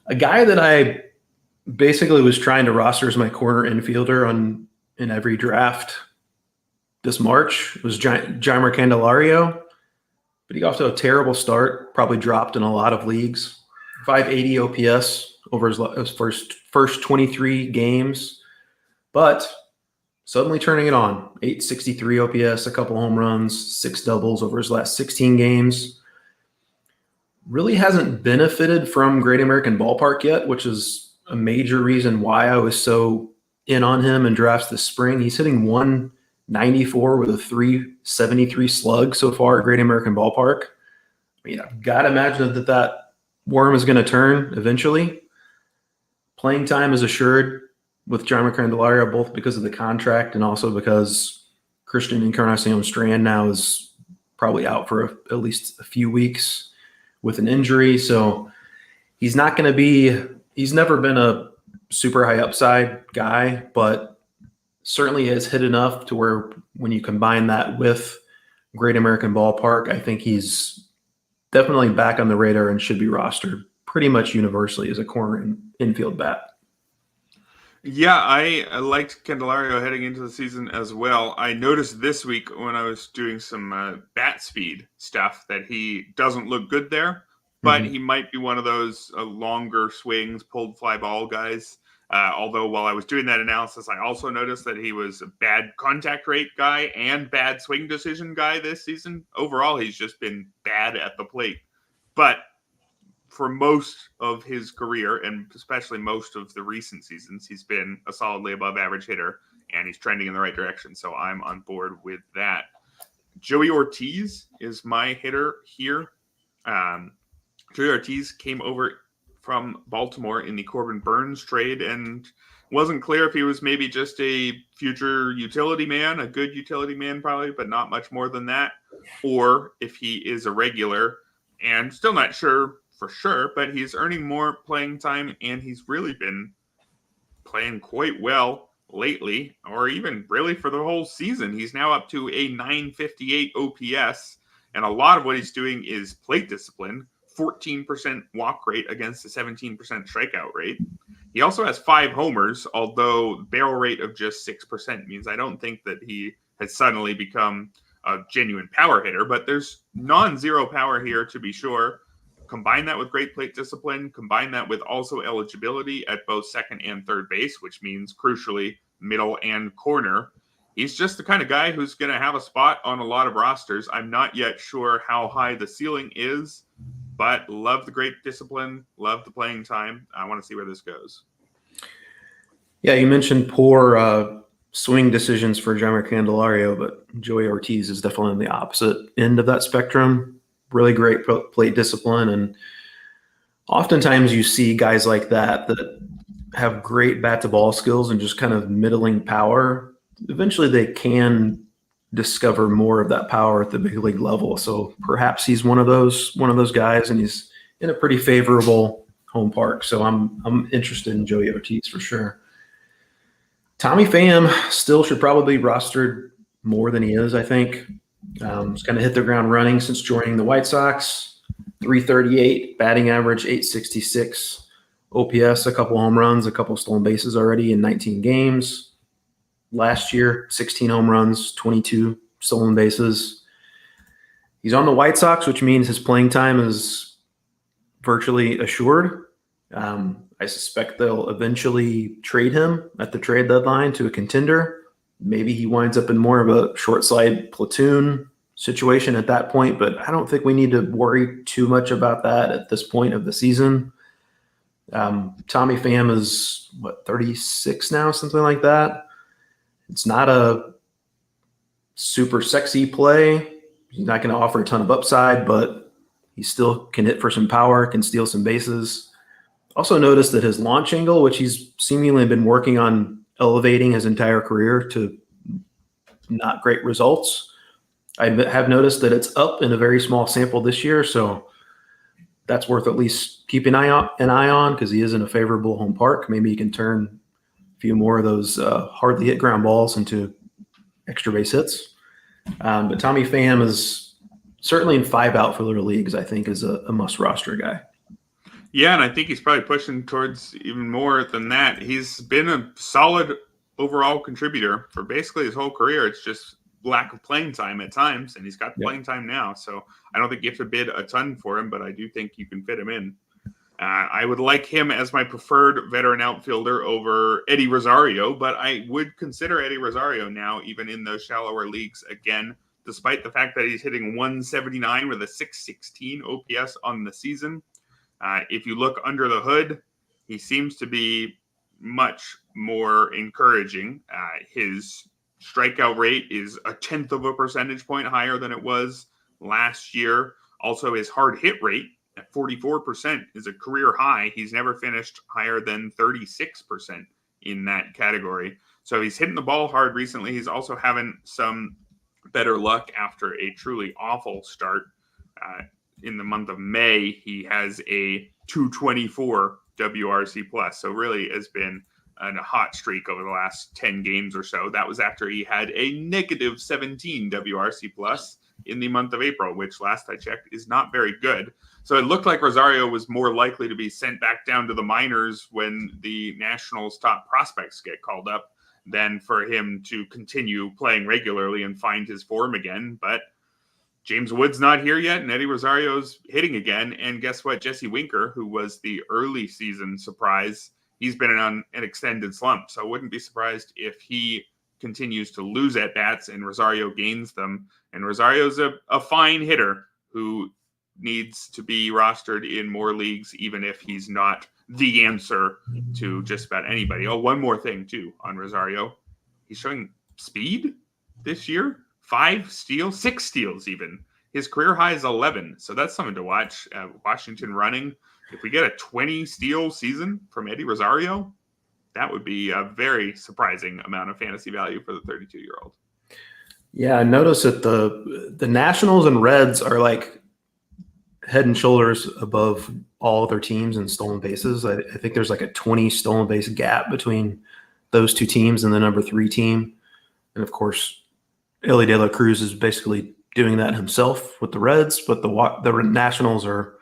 A guy that I basically was trying to roster as my corner infielder in every draft this March was Jeimer Candelario, but he got off to a terrible start, probably dropped in a lot of leagues. 580 OPS over his first 23 games, but suddenly turning it on. 863 OPS, a couple home runs, 6 doubles over his last 16 games. Really hasn't benefited from Great American Ballpark yet, which is a major reason why I was so in on him in drafts this spring. He's hitting 194 with a 373 slug so far at Great American Ballpark. I mean, I've got to imagine that worm is going to turn eventually. Playing time is assured with Jeimer Candelario, both because of the contract and also because Christian Encarnacion Strand now is probably out for at least a few weeks with an injury. So he's never been a super high upside guy, but certainly has hit enough to where when you combine that with Great American Ballpark, I think he's definitely back on the radar and should be rostered pretty much universally as a corner infield bat. Yeah, I liked Candelario heading into the season as well. I noticed this week when I was doing some bat speed stuff that he doesn't look good there, but he might be one of those longer swings, pulled fly ball guys. Although while I was doing that analysis, I also noticed that he was a bad contact rate guy and bad swing decision guy this season. Overall, he's just been bad at the plate. But for most of his career, and especially most of the recent seasons, he's been a solidly above average hitter, and he's trending in the right direction. So I'm on board with that. Joey Ortiz is my hitter here. Joey Ortiz came over from Baltimore in the Corbin Burns trade and wasn't clear if he was maybe just a future utility man, a good utility man probably, but not much more than that, or if he is a regular, and still not sure for sure, but he's earning more playing time and he's really been playing quite well lately, or even really for the whole season. He's now up to a 958 OPS, and a lot of what he's doing is plate discipline. 14% walk rate against a 17% strikeout rate. He also has 5 homers, although barrel rate of just 6% means I don't think that he has suddenly become a genuine power hitter, but there's non-zero power here to be sure. Combine that with great plate discipline, combine that with also eligibility at both second and third base, which means crucially middle and corner. He's just the kind of guy who's going to have a spot on a lot of rosters. I'm not yet sure how high the ceiling is, but love the great discipline, love the playing time. I want to see where this goes. Yeah, you mentioned poor swing decisions for Jeimer Candelario, but Joey Ortiz is definitely on the opposite end of that spectrum. Really great plate discipline and Oftentimes you see guys like that have great bat to ball skills and just kind of middling power. Eventually they can discover more of that power at the big league level. So perhaps he's one of those guys, and he's in a pretty favorable home park. So I'm interested in Joey Ortiz for sure. Tommy Pham still should probably be rostered more than he is, I think. He's kind of hit the ground running since joining the White Sox. 338 batting average, 866 OPS, a couple home runs, a couple stolen bases already in 19 games. Last year, 16 home runs, 22 stolen bases. He's on the White Sox, which means his playing time is virtually assured. I suspect they'll eventually trade him at the trade deadline to a contender. Maybe he winds up in more of a short side platoon situation at that point, but I don't think we need to worry too much about that at this point of the season. Tommy Pham is, 36 now, something like that. It's not a super sexy play. He's not going to offer a ton of upside, but he still can hit for some power, can steal some bases. Also noticed that his launch angle, which he's seemingly been working on elevating his entire career to not great results, I have noticed that it's up in a very small sample this year, so that's worth at least keeping an eye on because he is in a favorable home park. Maybe he can turn a few more of those hardly hit ground balls into extra base hits. But Tommy Pham is certainly in 5 outfielder leagues, I think, is a must roster guy. Yeah, and I think he's probably pushing towards even more than that. He's been a solid overall contributor for basically his whole career. It's just lack of playing time at times, and he's got playing time now. So I don't think you have to bid a ton for him, but I do think you can fit him in. I would like him as my preferred veteran outfielder over Eddie Rosario, but I would consider Eddie Rosario now, even in those shallower leagues again, despite the fact that he's hitting 179 with a 616 OPS on the season. If you look under the hood, he seems to be much more encouraging. His strikeout rate is 0.1 of a percentage point higher than it was last year. Also, his hard hit rate at 44% is a career high. He's never finished higher than 36% in that category. So he's hitting the ball hard recently. He's also having some better luck after a truly awful start. In the month of May, he has a 224 WRC plus. So really has been a hot streak over the last 10 games or so. That was after he had a negative 17 WRC plus in the month of April, which last I checked is not very good. So it looked like Rosario was more likely to be sent back down to the minors when the Nationals' top prospects get called up than for him to continue playing regularly and find his form again. But James Wood's not here yet, and Eddie Rosario's hitting again. And guess what? Jesse Winker, who was the early season surprise, he's been on an extended slump. So I wouldn't be surprised if he continues to lose at bats and Rosario gains them. And Rosario's a fine hitter who needs to be rostered in more leagues, even if he's not the answer to just about anybody. Oh, one more thing, too, on Rosario. He's showing speed this year. 5 steals, 6 steals even. His career high is 11, so that's something to watch. Washington running. If we get a 20 steal season from Eddie Rosario, that would be a very surprising amount of fantasy value for the 32-year-old. Yeah, I noticed that the Nationals and Reds are like head and shoulders above all other teams in stolen bases. I think there's like a 20 stolen base gap between those two teams and the number 3 team. And of course, Elly De La Cruz is basically doing that himself with the Reds, but the Nationals are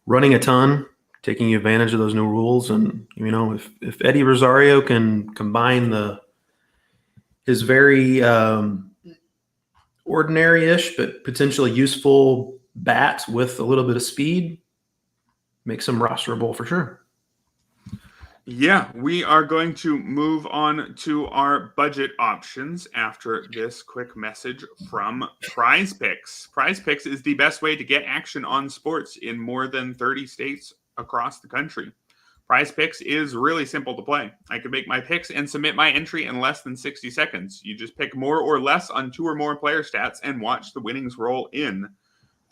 running a ton, taking advantage of those new rules. And, you know, if Eddie Rosario can combine his very ordinary-ish but potentially useful bat with a little bit of speed, makes him rosterable for sure. Yeah, we are going to move on to our budget options after this quick message from Prize Picks. Prize Picks is the best way to get action on sports in more than 30 states across the country. Prize Picks is really simple to play. I can make my picks and submit my entry in less than 60 seconds. You just pick more or less on 2 or more player stats and watch the winnings roll in.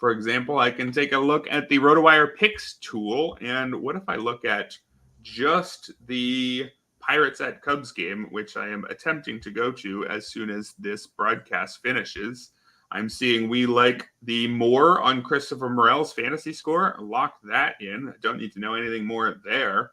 For example, I can take a look at the RotoWire picks tool. And what if I look at just the Pirates at Cubs game, which I am attempting to go to as soon as this broadcast finishes? I'm seeing we like the more on Christopher Morel's fantasy score. Lock that in. I don't need to know anything more there.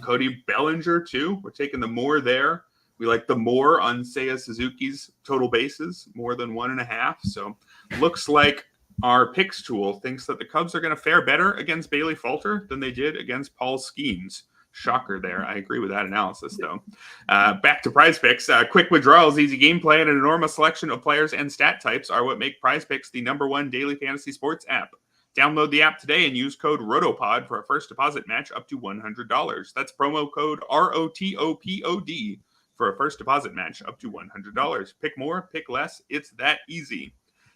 Cody Bellinger, too. We're taking the more there. We like the more on Seiya Suzuki's total bases, more than 1.5. So looks like our picks tool thinks that the Cubs are going to fare better against Bailey Falter than they did against Paul Skeens. Shocker there. I agree with that analysis, though. Back to Prize Picks. Quick withdrawals, easy gameplay, and an enormous selection of players and stat types are what make Prize Picks the #1 daily fantasy sports app. Download the app today and use code ROTOPOD for a first deposit match up to $100. That's promo code ROTOPOD for a first deposit match up to $100. Pick more, pick less. It's that easy.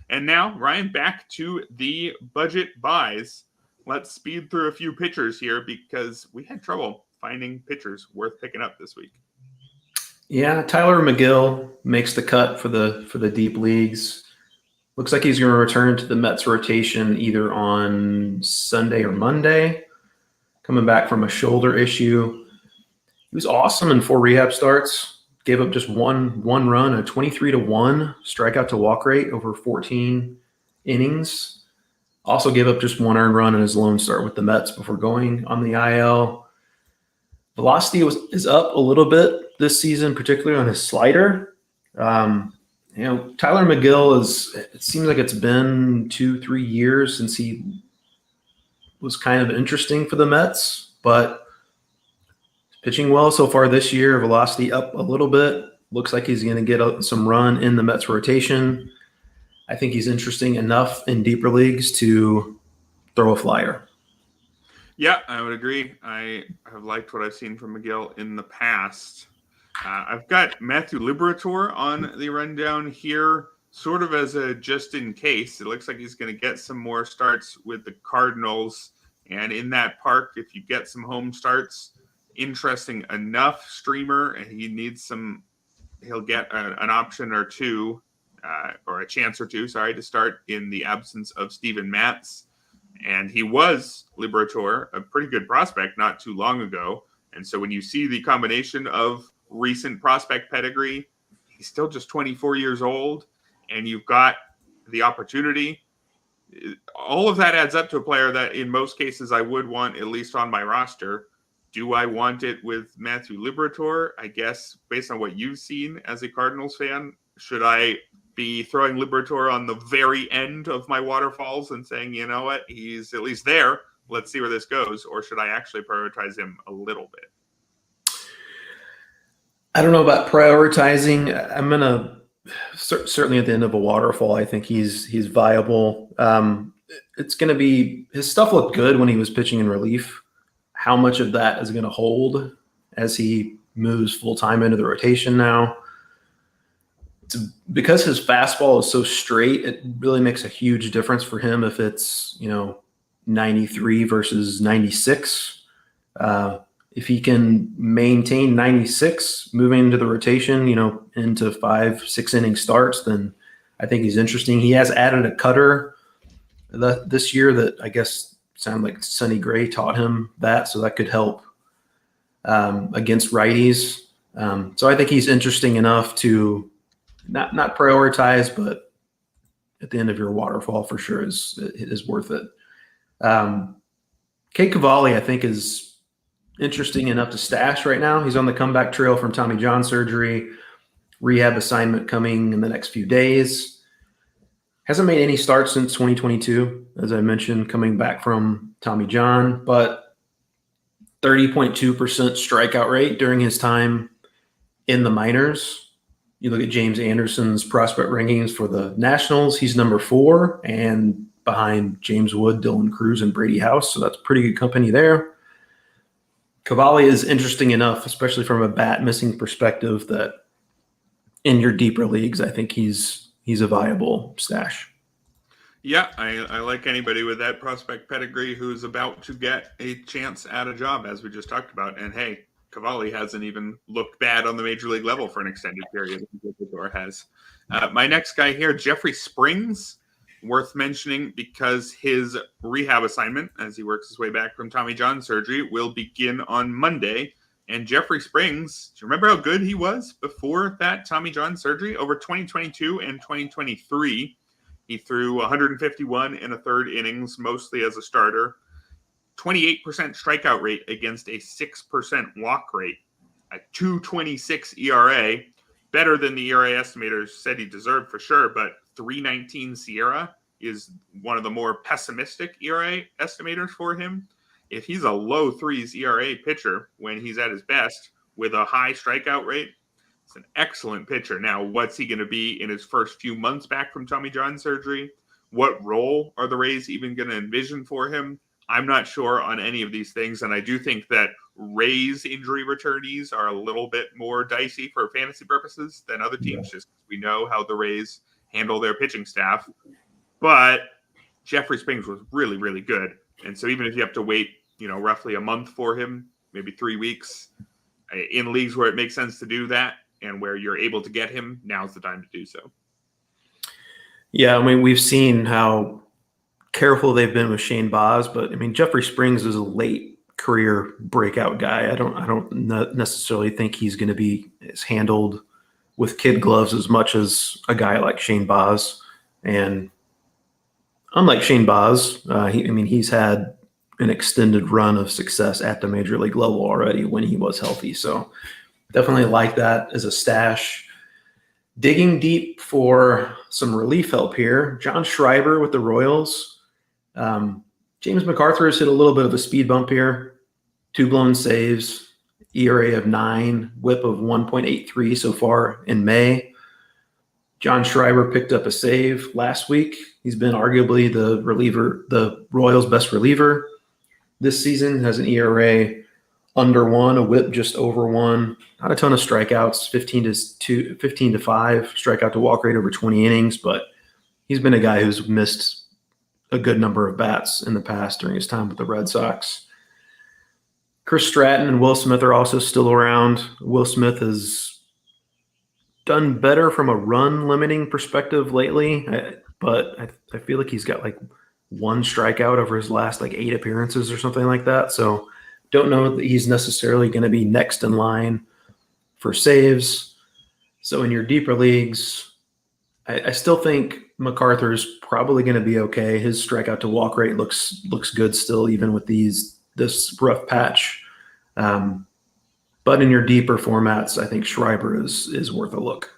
And now, Ryan, back to the budget buys. Let's speed through a few pitchers here because we had trouble finding pitchers worth picking up this week. Yeah, Tyler McGill makes the cut for the deep leagues. Looks like he's going to return to the Mets rotation either on Sunday or Monday, coming back from a shoulder issue. He was awesome in 4 rehab starts. Gave up just one run, a 23-1 strikeout to walk rate over 14 innings. Also gave up just 1 earned run in his lone start with the Mets before going on the IL. Velocity is up a little bit this season, particularly on his slider. Tyler McGill it seems like it's been 2-3 years since he was kind of interesting for the Mets, but pitching well so far this year. Velocity up a little bit. Looks like he's going to get some run in the Mets rotation. I think he's interesting enough in deeper leagues to throw a flyer. Yeah, I would agree. I have liked what I've seen from McGill in the past. I've got Matthew Liberatore on the rundown here, sort of as a just in case. It looks like he's going to get some more starts with the Cardinals. And in that park, if you get some home starts, interesting enough streamer, and he'll get an option or two, or a chance or two, to start in the absence of Steven Matz. And he was, Liberatore, a pretty good prospect not too long ago. And so when you see the combination of recent prospect pedigree, he's still just 24 years old, and you've got the opportunity. All of that adds up to a player that in most cases I would want at least on my roster. Do I want it with Matthew Liberatore? I guess based on what you've seen as a Cardinals fan, should I be throwing Liberatore on the very end of my waterfalls and saying, you know what, he's at least there, let's see where this goes? Or should I actually prioritize him a little bit? I don't know about prioritizing. I'm going to certainly at the end of a waterfall, I think he's viable. It's going to be, his stuff looked good when he was pitching in relief. How much of that is going to hold as he moves full-time into the rotation now? Because his fastball is so straight, it really makes a huge difference for him if it's, 93 versus 96. If he can maintain 96 moving into the rotation, into 5-6 inning starts, then I think he's interesting. He has added a cutter this year that I guess sounded like Sonny Gray taught him that, so that could help against righties. So I think he's interesting enough to not prioritize, but at the end of your waterfall for sure is worth it. Kate Cavalli, I think, is interesting enough to stash right now. He's on the comeback trail from Tommy John surgery, rehab assignment coming in the next few days. Hasn't made any starts since 2022, as I mentioned, coming back from Tommy John, but 30.2% strikeout rate during his time in the minors. You look at James Anderson's prospect rankings for the Nationals, he's number 4 and behind James Wood, Dylan Cruz, and Brady House. So that's pretty good company there. Cavalli is interesting enough, especially from a bat missing perspective, that in your deeper leagues, I think he's a viable stash. Yeah, I like anybody with that prospect pedigree who's about to get a chance at a job, as we just talked about. And hey, Cavalli hasn't even looked bad on the major league level for an extended period. Has. My next guy here, Jeffrey Springs. worth mentioning because his rehab assignment, as he works his way back from Tommy John surgery, will begin on Monday. And Jeffrey Springs, do you remember how good he was before that Tommy John surgery? Over 2022 and 2023, he threw 151 and a third innings, mostly as a starter. 28% strikeout rate against a 6% walk rate. A 2.26 ERA, better than the ERA estimators said he deserved for sure, but 3.19 Sierra is one of the more pessimistic ERA estimators for him. If he's a low threes ERA pitcher when he's at his best with a high strikeout rate, it's an excellent pitcher. Now, what's he going to be in his first few months back from Tommy John surgery? What role are the Rays even going to envision for him? I'm not sure on any of these things, and I do think that Rays injury returnees are a little bit more dicey for fantasy purposes than other teams, just because we know how the Rays handle their pitching staff. But Jeffrey Springs was really, really good. And so even if you have to wait, roughly a month for him, maybe 3 weeks, in leagues where it makes sense to do that and where you're able to get him, now's the time to do so. Yeah, we've seen how careful they've been with Shane Baz, but Jeffrey Springs is a late career breakout guy. I don't necessarily think he's going to be handled with kid gloves as much as a guy like Shane Baz. And unlike Shane Baz, he's had an extended run of success at the major league level already when he was healthy. So definitely like that as a stash. Digging deep for some relief help here, John Schreiber with the Royals. James McArthur has hit a little bit of a speed bump here. 2 blown saves, ERA of 9, WHIP of 1.83 so far in May. John Schreiber picked up a save last week. He's been arguably the Royals' best reliever this season. Has an ERA under 1, a WHIP just over 1. Not a ton of strikeouts, 15 to 5 strikeout to walk rate over 20 innings, but he's been a guy who's missed a good number of bats in the past during his time with the Red Sox. Chris Stratton and Will Smith are also still around. Will Smith has done better from a run limiting perspective lately, but I feel like he's got like 1 strikeout over his last 8 appearances or something like that. So don't know that he's necessarily going to be next in line for saves. So in your deeper leagues, I still think MacArthur's probably going to be okay. His strikeout to walk rate looks good still, even with this rough patch. But in your deeper formats, I think Schreiber is worth a look.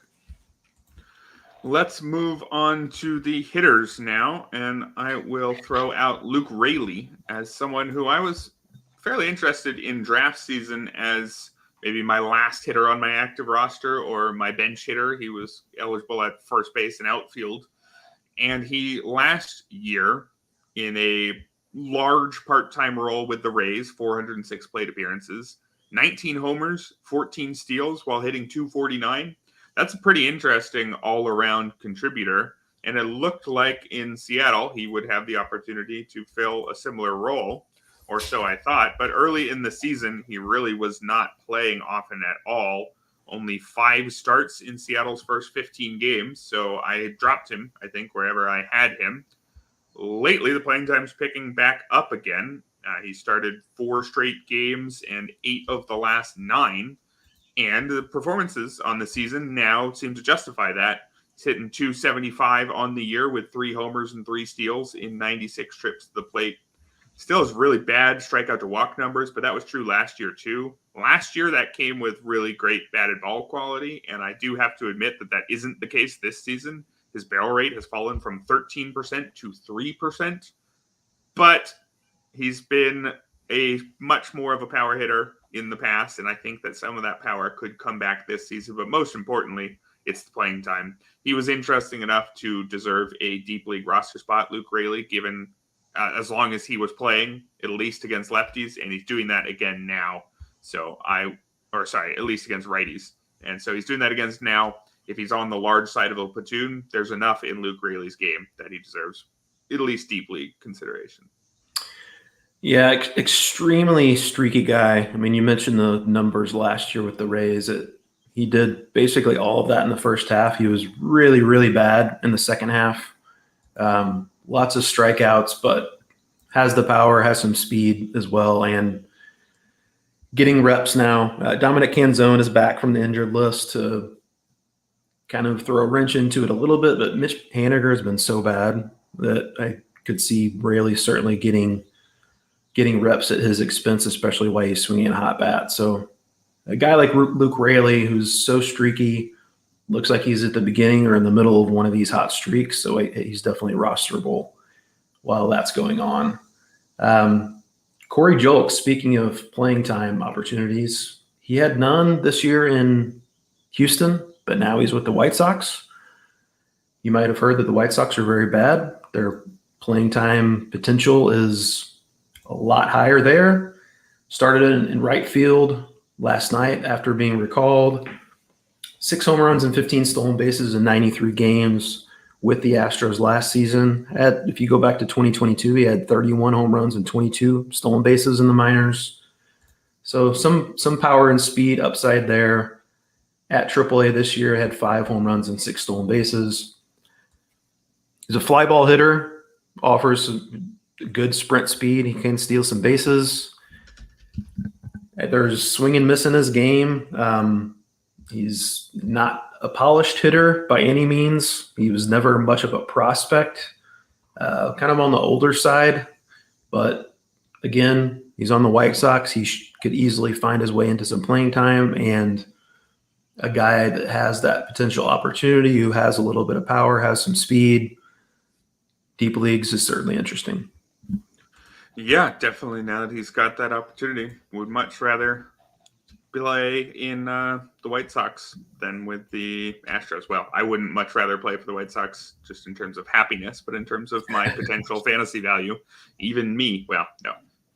Let's move on to the hitters now, and I will throw out Luke Raley as someone who I was fairly interested in draft season as maybe my last hitter on my active roster or my bench hitter. He was eligible at first base and outfield. And he last year in a large part-time role with the Rays, 406 plate appearances, 19 homers, 14 steals while hitting 249. That's a pretty interesting all-around contributor. And it looked like in Seattle, he would have the opportunity to fill a similar role, or so I thought. But early in the season, he really was not playing often at all. Only 5 starts in Seattle's first 15 games. So I dropped him, I think, wherever I had him. Lately, the playing time's picking back up again. He started 4 straight games and 8 of the last 9. And the performances on the season now seem to justify that. He's hitting 275 on the year with 3 homers and 3 steals in 96 trips to the plate. Still has really bad strikeout to walk numbers, but that was true last year too. Last year, that came with really great batted ball quality, and I do have to admit that isn't the case this season. His barrel rate has fallen from 13% to 3%, but he's been a much more of a power hitter in the past, and I think that some of that power could come back this season, but most importantly, it's the playing time. He was interesting enough to deserve a deep league roster spot, Luke Raley, given as long as he was playing, at least against lefties, and he's doing that again now. At least against righties. And so he's doing that against now. If he's on the large side of a platoon, there's enough in Luke Raley's game that he deserves at least deep league consideration. Yeah, extremely streaky guy. You mentioned the numbers last year with the Rays. He did basically all of that in the first half. He was really, really bad in the second half. Lots of strikeouts, but has the power, has some speed as well, and getting reps now. Dominic Canzone is back from the injured list to kind of throw a wrench into it a little bit, but Mitch Haniger has been so bad that I could see Raley certainly getting reps at his expense, especially while he's swinging a hot bat. So a guy like Luke Raley, who's so streaky, looks like he's at the beginning or in the middle of one of these hot streaks. So he's definitely rosterable while that's going on. Corey Julks, speaking of playing time opportunities, he had none this year in Houston, but now he's with the White Sox. You might have heard that the White Sox are very bad. Their playing time potential is a lot higher there. Started in right field last night after being recalled. 6 home runs and 15 stolen bases in 93 games with the Astros last season. If you go back to 2022, he had 31 home runs and 22 stolen bases in the minors. So some power and speed upside there. At AAA this year, had 5 home runs and 6 stolen bases. He's a fly ball hitter, offers good sprint speed. He can steal some bases. There's swing and miss in his game. He's not a polished hitter by any means. He was never much of a prospect, kind of on the older side. But again, he's on the White Sox. He could easily find his way into some playing time, and a guy that has that potential opportunity, who has a little bit of power, has some speed. Deep leagues is certainly interesting. Yeah, definitely. Now that he's got that opportunity, would much rather play in the White Sox than with the Astros. Well, I wouldn't much rather play for the White Sox just in terms of happiness, but in terms of my potential fantasy value, even me, well, no,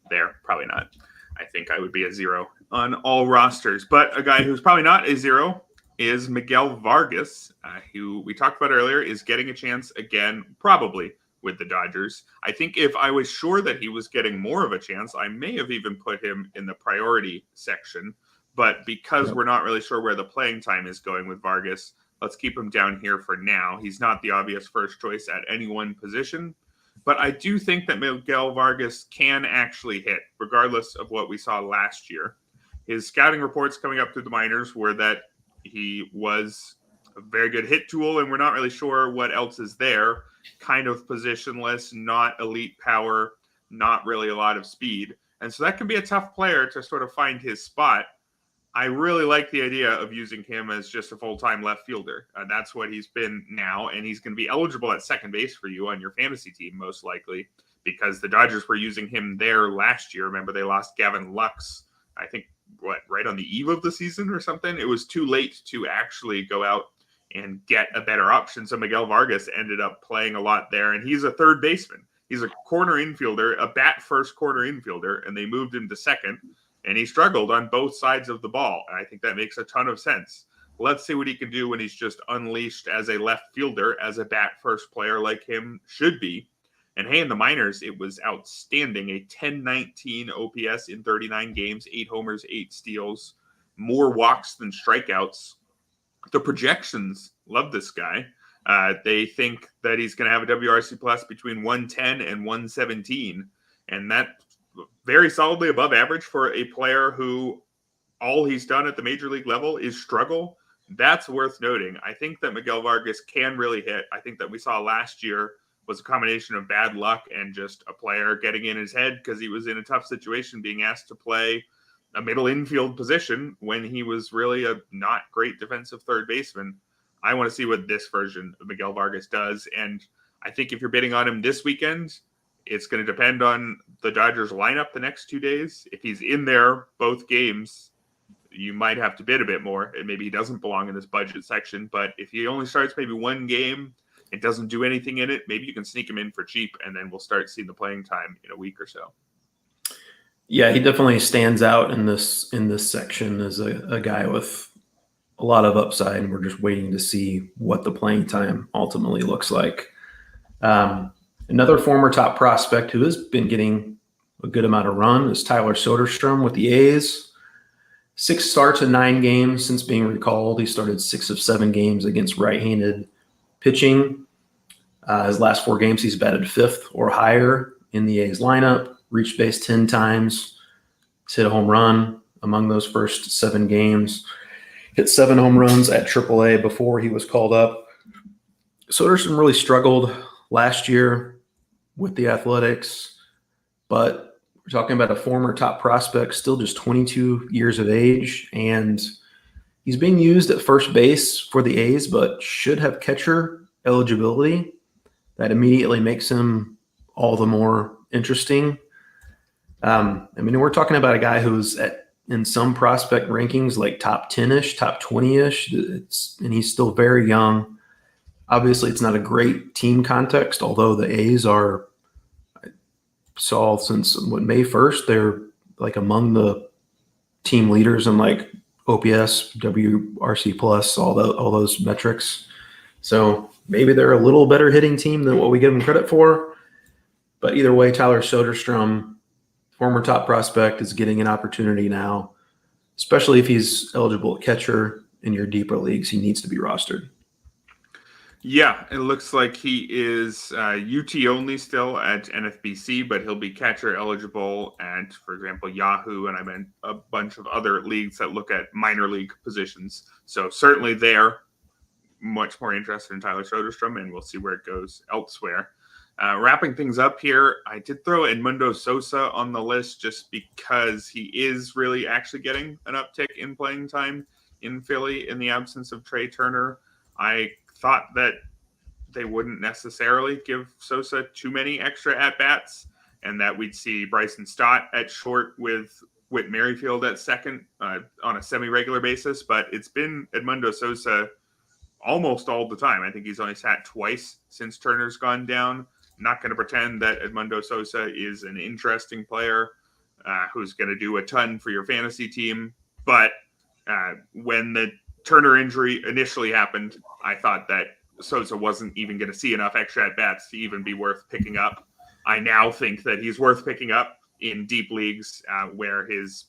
there, probably not. I think I would be a 0 on all rosters. But a guy who's probably not a 0 is Miguel Vargas, who we talked about earlier, is getting a chance again, probably with the Dodgers. I think if I was sure that he was getting more of a chance, I may have even put him in the priority section. But because we're not really sure where the playing time is going with Vargas, let's keep him down here for now. He's not the obvious first choice at any one position. But I do think that Miguel Vargas can actually hit, regardless of what we saw last year. His scouting reports coming up through the minors were that he was a very good hit tool, and we're not really sure what else is there. Kind of positionless, not elite power, not really a lot of speed. And so that can be a tough player to sort of find his spot. I really like the idea of using him as just a full-time left fielder. That's what he's been now, and he's going to be eligible at second base for you on your fantasy team, most likely, because the Dodgers were using him there last year. Remember, they lost Gavin Lux, I think, right on the eve of the season or something? It was too late to actually go out and get a better option. So Miguel Vargas ended up playing a lot there, and he's a third baseman. He's a corner infielder, a bat-first corner infielder, and they moved him to second. And he struggled on both sides of the ball. And I think that makes a ton of sense. Let's see what he can do when he's just unleashed as a left fielder, as a bat-first player like him should be. And hey, in the minors, it was outstanding. A 10-19 OPS in 39 games, 8 homers, 8 steals, more walks than strikeouts. The projections love this guy. They think that he's going to have a WRC plus between 110 and 117. And that very solidly above average for a player who all he's done at the major league level is struggle. That's worth noting. I think that Miguel Vargas can really hit. I think that we saw last year was a combination of bad luck and just a player getting in his head because he was in a tough situation being asked to play a middle infield position when he was really a not great defensive third baseman. I want to see what this version of Miguel Vargas does. And I think if you're bidding on him this weekend, it's going to depend on the Dodgers lineup the next 2 days. If he's in there both games, you might have to bid a bit more, and maybe he doesn't belong in this budget section. But if he only starts maybe one game and doesn't do anything in it, maybe you can sneak him in for cheap, and then we'll start seeing the playing time in a week or so. Yeah, he definitely stands out in this section as a guy with a lot of upside, and we're just waiting to see what the playing time ultimately looks like. Another former top prospect who has been getting a good amount of run is Tyler Soderstrom with the A's. 6 starts in 9 games since being recalled. He started 6 of 7 games against right-handed pitching. His last 4 games, he's batted 5th or higher in the A's lineup, reached base 10 times, hit a home run among those first 7 games, hit 7 home runs at AAA before he was called up. Soderstrom really struggled last year with the Athletics, but we're talking about a former top prospect, still just 22 years of age, and he's being used at first base for the A's, but should have catcher eligibility. That immediately makes him all the more interesting. We're talking about a guy who's in some prospect rankings like top 10-ish, top 20-ish, and he's still very young. Obviously, it's not a great team context, although the A's I saw since May 1st, they're like among the team leaders in like OPS, WRC plus, all those metrics. So maybe they're a little better hitting team than what we give them credit for. But either way, Tyler Soderstrom, former top prospect, is getting an opportunity now, especially if he's eligible at catcher in your deeper leagues. He needs to be rostered. Yeah, it looks like he is UT only still at NFBC, but he'll be catcher eligible at, for example, Yahoo, and I meant a bunch of other leagues that look at minor league positions. So certainly they're much more interested in Tyler Soderstrom, and we'll see where it goes elsewhere. Wrapping things up here, I did throw Edmundo Sosa on the list just because he is really actually getting an uptick in playing time in Philly in the absence of Trey Turner. I thought that they wouldn't necessarily give Sosa too many extra at-bats and that we'd see Bryson Stott at short with Whit Merrifield at second on a semi-regular basis, but it's been Edmundo Sosa almost all the time. I think he's only sat twice since Turner's gone down. Not going to pretend that Edmundo Sosa is an interesting player who's going to do a ton for your fantasy team, but when the Turner injury initially happened, I thought that Sosa wasn't even going to see enough extra at-bats to even be worth picking up. I now think that he's worth picking up in deep leagues where his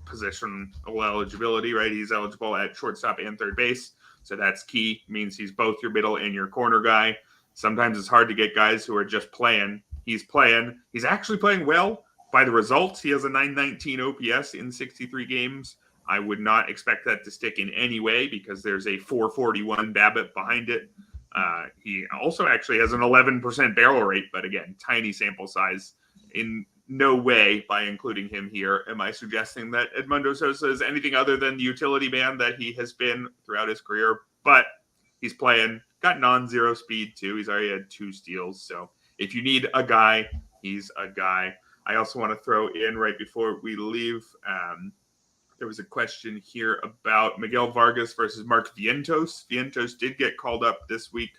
position eligibility, right? He's eligible at shortstop and third base. So that's key. Means he's both your middle and your corner guy. Sometimes it's hard to get guys who are just playing. He's playing. He's actually playing well. By the results, he has a 919 OPS in 63 games. I would not expect that to stick in any way because there's a 441 BABIP behind it. He also actually has an 11% barrel rate, but again, tiny sample size. In no way, by including him here, am I suggesting that Edmundo Sosa is anything other than the utility man that he has been throughout his career. But he's playing, got non-zero speed too. He's already had 2 steals. So if you need a guy, he's a guy. I also want to throw in right before we leave, there was a question here about Miguel Vargas versus Mark Vientos. Vientos did get called up this week.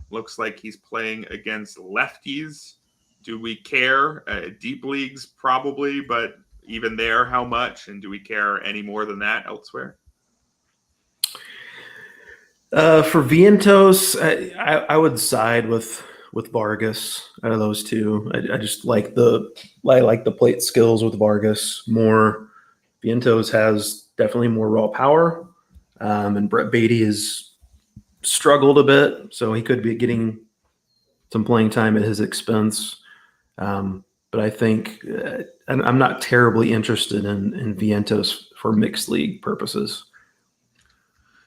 Looks like he's playing against lefties. Do we care? Deep leagues, probably, but even there, how much? And do we care any more than that elsewhere? For Vientos, I would side with Vargas out of those two. I just like the plate skills with Vargas more. Vientos has definitely more raw power, and Brett Beatty has struggled a bit, so he could be getting some playing time at his expense. But I think I'm not terribly interested in Vientos for mixed league purposes.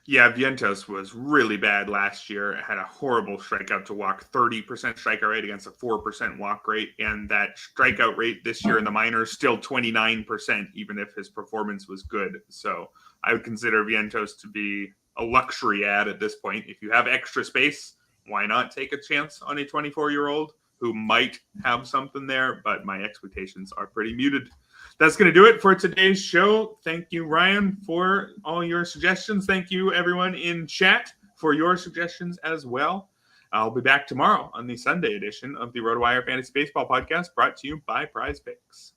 Yeah, Vientos was really bad last year. Had a horrible strikeout to walk, 30% strikeout rate against a 4% walk rate. And that strikeout rate this year in the minors, still 29%, even if his performance was good. So I would consider Vientos to be a luxury ad at this point. If you have extra space, why not take a chance on a 24-year-old who might have something there? But my expectations are pretty muted. That's going to do it for today's show. Thank you, Ryan, for all your suggestions. Thank you, everyone in chat, for your suggestions as well. I'll be back tomorrow on the Sunday edition of the RotoWire Fantasy Baseball Podcast, brought to you by Prize Picks.